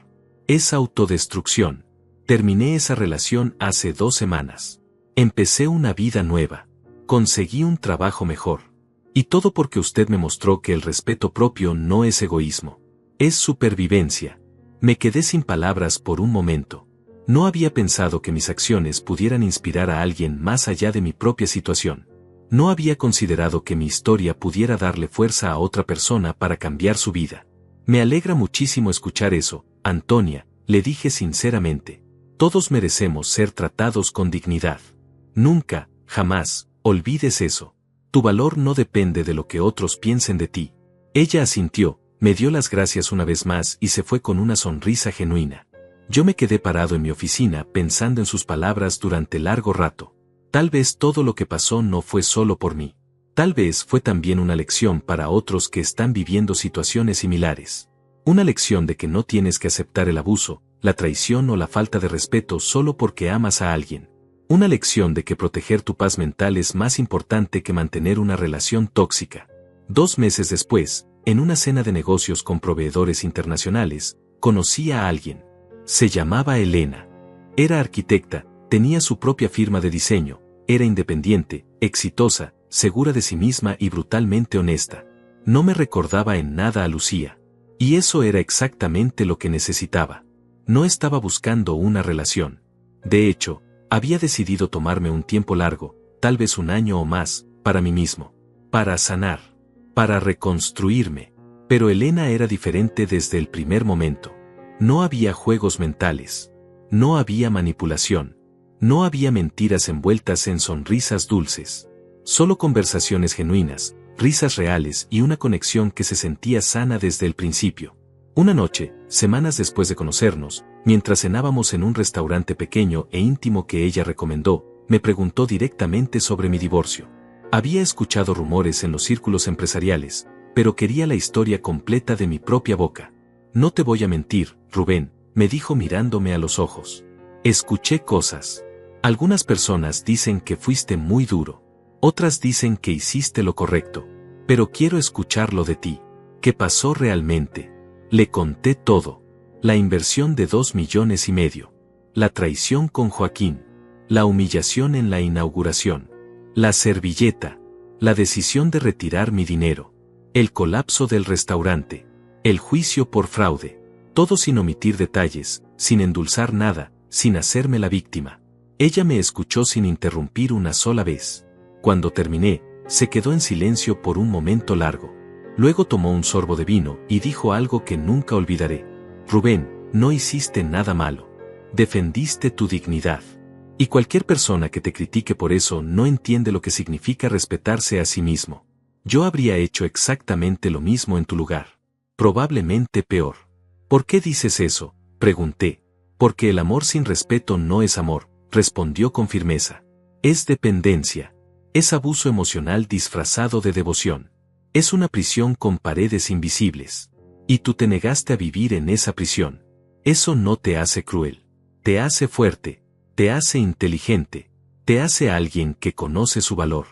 Es autodestrucción. Terminé esa relación hace 2 semanas. Empecé una vida nueva. Conseguí un trabajo mejor. Y todo porque usted me mostró que el respeto propio no es egoísmo. Es supervivencia. Me quedé sin palabras por un momento. No había pensado que mis acciones pudieran inspirar a alguien más allá de mi propia situación. No había considerado que mi historia pudiera darle fuerza a otra persona para cambiar su vida. Me alegra muchísimo escuchar eso, Antonia, le dije sinceramente. Todos merecemos ser tratados con dignidad. Nunca, jamás, olvides eso. Tu valor no depende de lo que otros piensen de ti. Ella asintió, me dio las gracias una vez más y se fue con una sonrisa genuina. Yo me quedé parado en mi oficina pensando en sus palabras durante largo rato. Tal vez todo lo que pasó no fue solo por mí. Tal vez fue también una lección para otros que están viviendo situaciones similares. Una lección de que no tienes que aceptar el abuso, la traición o la falta de respeto solo porque amas a alguien. Una lección de que proteger tu paz mental es más importante que mantener una relación tóxica. 2 meses después, en una cena de negocios con proveedores internacionales, conocí a alguien. Se llamaba Elena. Era arquitecta, tenía su propia firma de diseño, era independiente, exitosa, segura de sí misma y brutalmente honesta. No me recordaba en nada a Lucía. Y eso era exactamente lo que necesitaba. No estaba buscando una relación. De hecho, había decidido tomarme un tiempo largo, tal vez 1 año o más, para mí mismo. Para sanar. Para reconstruirme. Pero Elena era diferente desde el primer momento. No había juegos mentales. No había manipulación. No había mentiras envueltas en sonrisas dulces. Solo conversaciones genuinas, risas reales y una conexión que se sentía sana desde el principio. Una noche, semanas después de conocernos, mientras cenábamos en un restaurante pequeño e íntimo que ella recomendó, me preguntó directamente sobre mi divorcio. Había escuchado rumores en los círculos empresariales, pero quería la historia completa de mi propia boca. No te voy a mentir, Rubén, me dijo mirándome a los ojos. Escuché cosas. Algunas personas dicen que fuiste muy duro. Otras dicen que hiciste lo correcto. Pero quiero escucharlo de ti. ¿Qué pasó realmente? Le conté todo. La inversión de 2,5 millones. La traición con Joaquín. La humillación en la inauguración. La servilleta. la decisión de retirar mi dinero, el colapso del restaurante, el juicio por fraude, todo sin omitir detalles, sin endulzar nada, sin hacerme la víctima. Ella me escuchó sin interrumpir una sola vez. Cuando terminé, se quedó en silencio por un momento largo. Luego tomó un sorbo de vino y dijo algo que nunca olvidaré. Rubén, no hiciste nada malo. Defendiste tu dignidad. Y cualquier persona que te critique por eso no entiende lo que significa respetarse a sí mismo. Yo habría hecho exactamente lo mismo en tu lugar. Probablemente peor. ¿Por qué dices eso?, pregunté. Porque el amor sin respeto no es amor, respondió con firmeza. Es dependencia. Es abuso emocional disfrazado de devoción. Es una prisión con paredes invisibles. Y tú te negaste a vivir en esa prisión. Eso no te hace cruel. Te hace fuerte. Te hace inteligente. Te hace alguien que conoce su valor.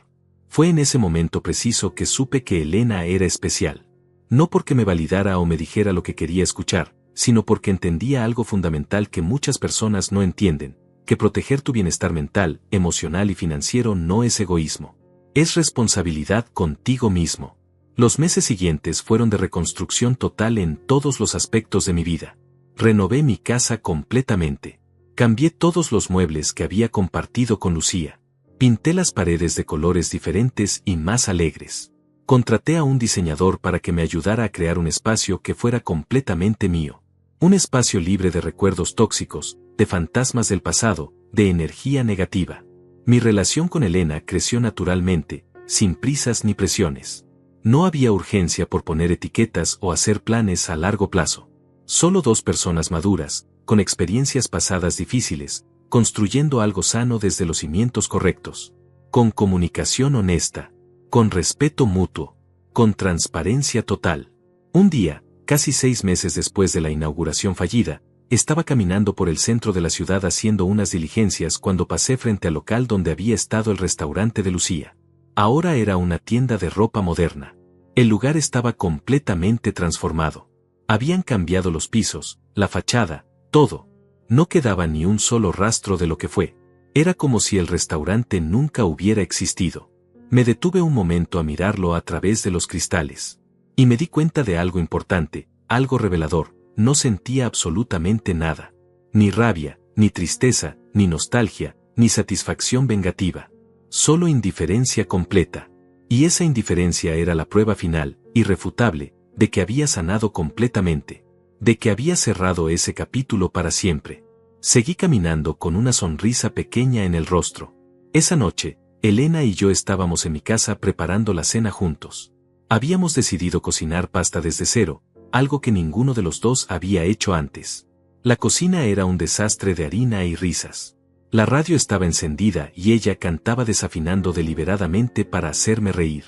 Fue en ese momento preciso que supe que Elena era especial. No porque me validara o me dijera lo que quería escuchar, sino porque entendía algo fundamental que muchas personas no entienden, que proteger tu bienestar mental, emocional y financiero no es egoísmo. Es responsabilidad contigo mismo. Los meses siguientes fueron de reconstrucción total en todos los aspectos de mi vida. Renové mi casa completamente. Cambié todos los muebles que había compartido con Lucía. Pinté las paredes de colores diferentes y más alegres. Contraté a un diseñador para que me ayudara a crear un espacio que fuera completamente mío. Un espacio libre de recuerdos tóxicos, de fantasmas del pasado, de energía negativa. Mi relación con Elena creció naturalmente, sin prisas ni presiones. No había urgencia por poner etiquetas o hacer planes a largo plazo. Solo dos personas maduras, con experiencias pasadas difíciles, construyendo algo sano desde los cimientos correctos. Con comunicación honesta. Con respeto mutuo. Con transparencia total. Un día, casi 6 meses después de la inauguración fallida, estaba caminando por el centro de la ciudad haciendo unas diligencias cuando pasé frente al local donde había estado el restaurante de Lucía. Ahora era una tienda de ropa moderna. El lugar estaba completamente transformado. Habían cambiado los pisos, la fachada, todo. No quedaba ni un solo rastro de lo que fue. Era como si el restaurante nunca hubiera existido. Me detuve un momento a mirarlo a través de los cristales. Y me di cuenta de algo importante, algo revelador. No sentía absolutamente nada. Ni rabia, ni tristeza, ni nostalgia, ni satisfacción vengativa. Solo indiferencia completa. Y esa indiferencia era la prueba final, irrefutable, de que había sanado completamente. De que había cerrado ese capítulo para siempre. Seguí caminando con una sonrisa pequeña en el rostro. Esa noche, Elena y yo estábamos en mi casa preparando la cena juntos. Habíamos decidido cocinar pasta desde cero, algo que ninguno de los dos había hecho antes. La cocina era un desastre de harina y risas. La radio estaba encendida y ella cantaba desafinando deliberadamente para hacerme reír.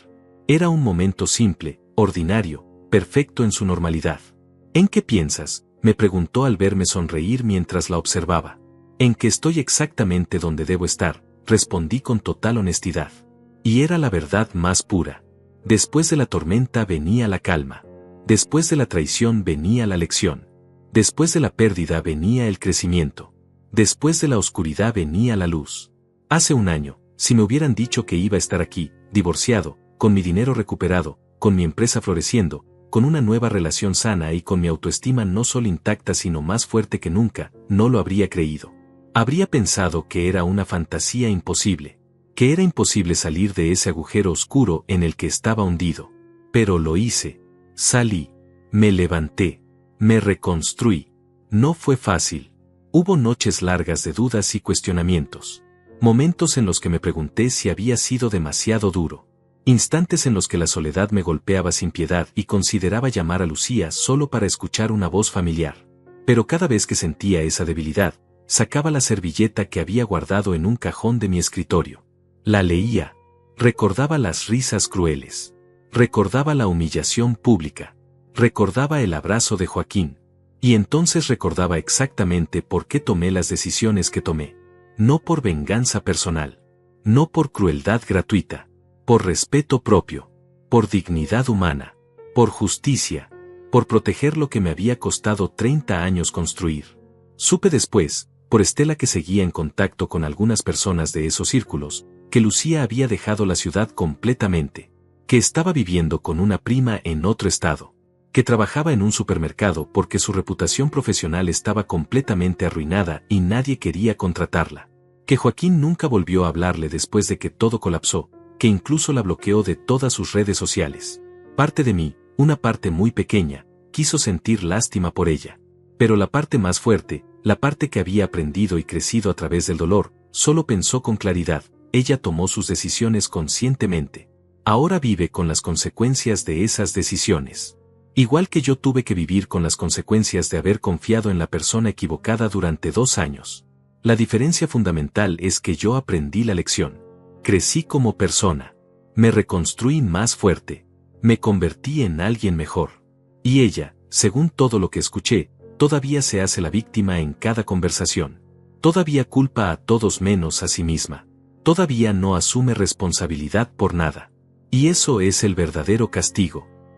Era un momento simple, ordinario, perfecto en su normalidad. ¿En qué piensas?, me preguntó al verme sonreír mientras la observaba. En que estoy exactamente donde debo estar, respondí con total honestidad. Y era la verdad más pura. Después de la tormenta venía la calma. Después de la traición venía la lección. Después de la pérdida venía el crecimiento. Después de la oscuridad venía la luz. Hace un año, si me hubieran dicho que iba a estar aquí, divorciado, con mi dinero recuperado, con mi empresa floreciendo, con una nueva relación sana y con mi autoestima no solo intacta sino más fuerte que nunca, no lo habría creído. Habría pensado que era una fantasía imposible, que era imposible salir de ese agujero oscuro en el que estaba hundido. Pero lo hice. Salí. Me levanté. Me reconstruí. No fue fácil. Hubo noches largas de dudas y cuestionamientos. Momentos en los que me pregunté si había sido demasiado duro. Instantes en los que la soledad me golpeaba sin piedad y consideraba llamar a Lucía solo para escuchar una voz familiar. Pero cada vez que sentía esa debilidad, sacaba la servilleta que había guardado en un cajón de mi escritorio. La leía. Recordaba las risas crueles. Recordaba la humillación pública. Recordaba el abrazo de Joaquín. Y entonces recordaba exactamente por qué tomé las decisiones que tomé. No por venganza personal. No por crueldad gratuita. Por respeto propio. Por dignidad humana. Por justicia. Por proteger lo que me había costado 30 años construir. Supe después, por Estela que seguía en contacto con algunas personas de esos círculos, que Lucía había dejado la ciudad completamente, que estaba viviendo con una prima en otro estado, que trabajaba en un supermercado porque su reputación profesional estaba completamente arruinada y nadie quería contratarla, que Joaquín nunca volvió a hablarle después de que todo colapsó, que incluso la bloqueó de todas sus redes sociales. Parte de mí, una parte muy pequeña, quiso sentir lástima por ella. Pero la parte más fuerte, la parte que había aprendido y crecido a través del dolor, solo pensó con claridad. Ella tomó sus decisiones conscientemente. Ahora vive con las consecuencias de esas decisiones. Igual que yo tuve que vivir con las consecuencias de haber confiado en la persona equivocada durante 2 años. La diferencia fundamental es que yo aprendí la lección. Crecí como persona. Me reconstruí más fuerte. Me convertí en alguien mejor. Y ella, según todo lo que escuché, todavía se hace la víctima en cada conversación. Todavía culpa a todos menos a sí misma. Todavía no asume responsabilidad por nada. Y eso es el verdadero castigo.